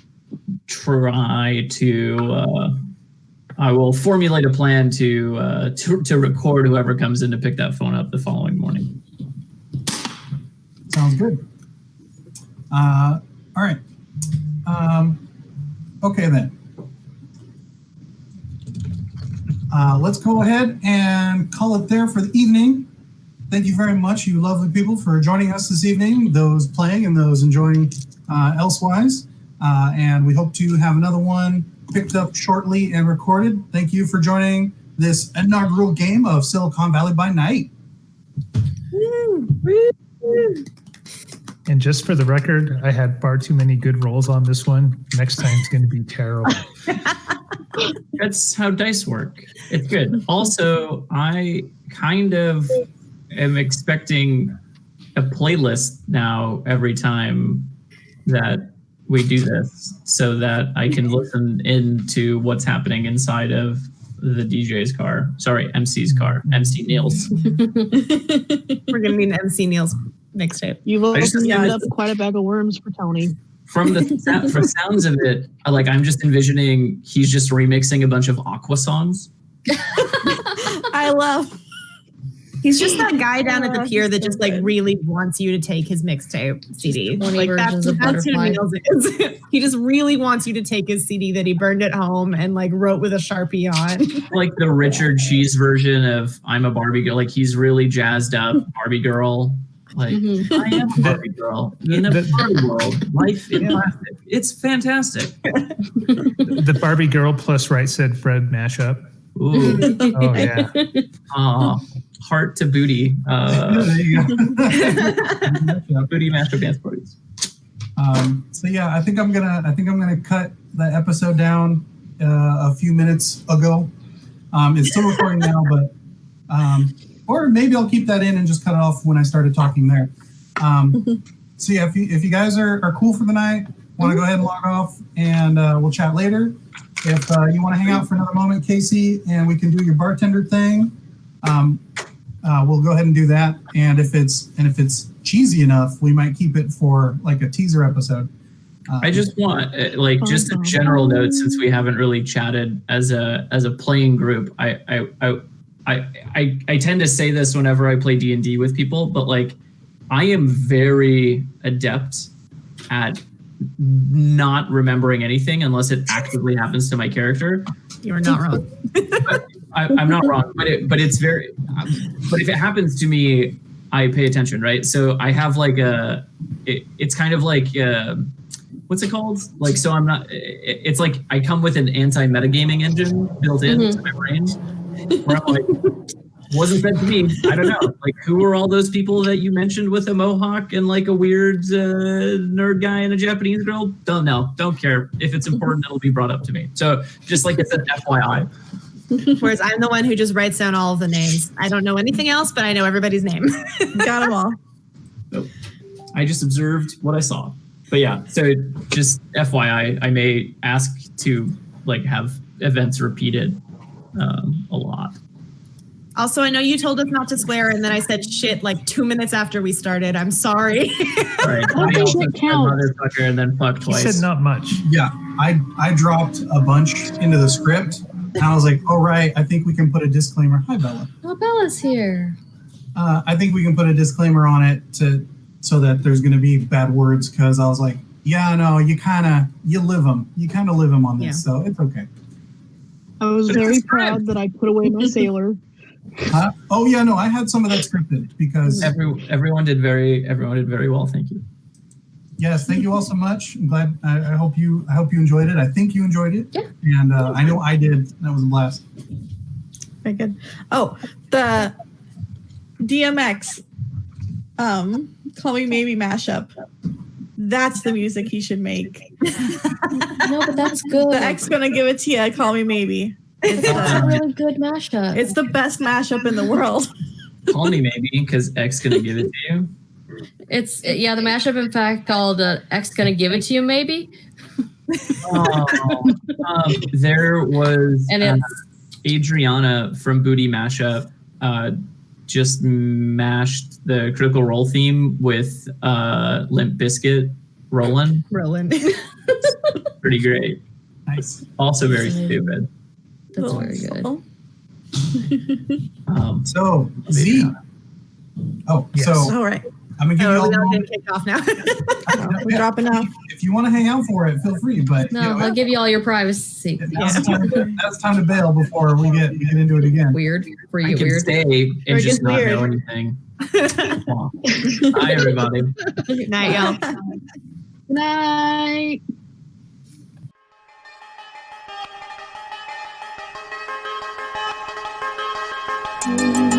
try to... I will formulate a plan to record whoever comes in to pick that phone up the following morning. Sounds good. All right. Okay, then. Let's go ahead and call it there for the evening. Thank you very much, you lovely people, for joining us this evening, those playing and those enjoying elsewise. And we hope to have another one picked up shortly and recorded. Thank you for joining this inaugural game of Silicon Valley by Night. And just for the record, I had far too many good rolls on this one. Next time's going to be terrible. That's how dice work. It's good. Also, I kind of am expecting a playlist now every time that we do this so that I can listen into what's happening inside of the DJ's car. Sorry, MC's car. MC Neil's. We're going to need an MC Neil's mixtape. You've opened up quite a bag of worms for Tony. From the sounds of it, I'm just envisioning he's just remixing a bunch of Aqua songs. I love. He's just that guy down at the pier that just really wants you to take his mixtape CD. That's who Niels is. He just really wants you to take his CD that he burned at home and wrote with a Sharpie on. Like the Richard Cheese version of I'm a Barbie Girl. He's really jazzed up Barbie Girl. I am a Barbie Girl in a Barbie world. Life in plastic. It's fantastic. The Barbie Girl plus Right Said Fred mashup. Ooh. Oh, yeah. Heart to booty. There you go. Booty master dance parties. So yeah, I think I'm gonna cut the episode down a few minutes ago. It's still recording now, but or maybe I'll keep that in and just cut it off when I started talking there. So yeah, if you guys are cool for the night, want to go ahead and log off, and we'll chat later. If you want to hang out for another moment, Casey, and we can do your bartender thing, we'll go ahead and do that. And if it's cheesy enough, we might keep it for a teaser episode. I just want just a general note, since we haven't really chatted as a playing group. I tend to say this whenever I play D&D with people, but I am very adept at not remembering anything unless it actively happens to my character. You are not wrong. I'm not wrong, but it's very. But if it happens to me, I pay attention, right? So I have it's kind of what's it called? So I'm not. It's I come with an anti-metagaming engine built into my brain, where I'm wasn't said to me. I don't know. Who are all those people that you mentioned with a mohawk and a weird nerd guy and a Japanese girl? Don't know. Don't care. If it's important, it'll be brought up to me. So just it's an FYI. Whereas I'm the one who just writes down all of the names. I don't know anything else, but I know everybody's name. Got them all. Nope. I just observed what I saw. But yeah, so just FYI, I may ask to have events repeated a lot. Also, I know you told us not to swear, and then I said shit 2 minutes after we started. I'm sorry. Right. I also said motherfucker and then fuck twice. You said not much. Yeah, I dropped a bunch into the script, And I was like, "All right, I think we can put a disclaimer." Hi, Bella. Oh, Bella's here. I think we can put a disclaimer on it so that there's going to be bad words, because I was like, "Yeah, no, you kind of live them on this, Yeah. so it's okay." I was But it's very a script. proud that I put away my sailor. Oh yeah, no, I had some of that scripted because Everyone did very well. Thank you. yes, thank you all so much. I'm glad. I hope you enjoyed it. I think you enjoyed it. Yeah. And I know I did. That was a blast. Very good. Oh, the DMX, Call Me Maybe mashup. That's the music he should make. No, but that's good. The X gonna give it to you. Call Me Maybe. It's a really good mashup. It's the best mashup in the world. Call me maybe because X gonna give it to you. It's the mashup. In fact, called X gonna give it to you. Maybe. There was And it's Adriana from Booty Mashup just mashed the Critical Role theme with Limp Bizkit Rollin'. Roland. Pretty great. Nice. Also very stupid. that's very good. So Z. Oh, Yes. so All right. I'm gonna give you Oh, all we the all moment. get kicked off now. We're dropping out. If you want to hang out for it, feel free. But No, you know, I'll give you all your privacy. now's the time to bail before we get into it again. Weird for I you. can Weird. stay Or and just just not weird. know anything. Hi, everybody. Night, y'all. Good night. Mm.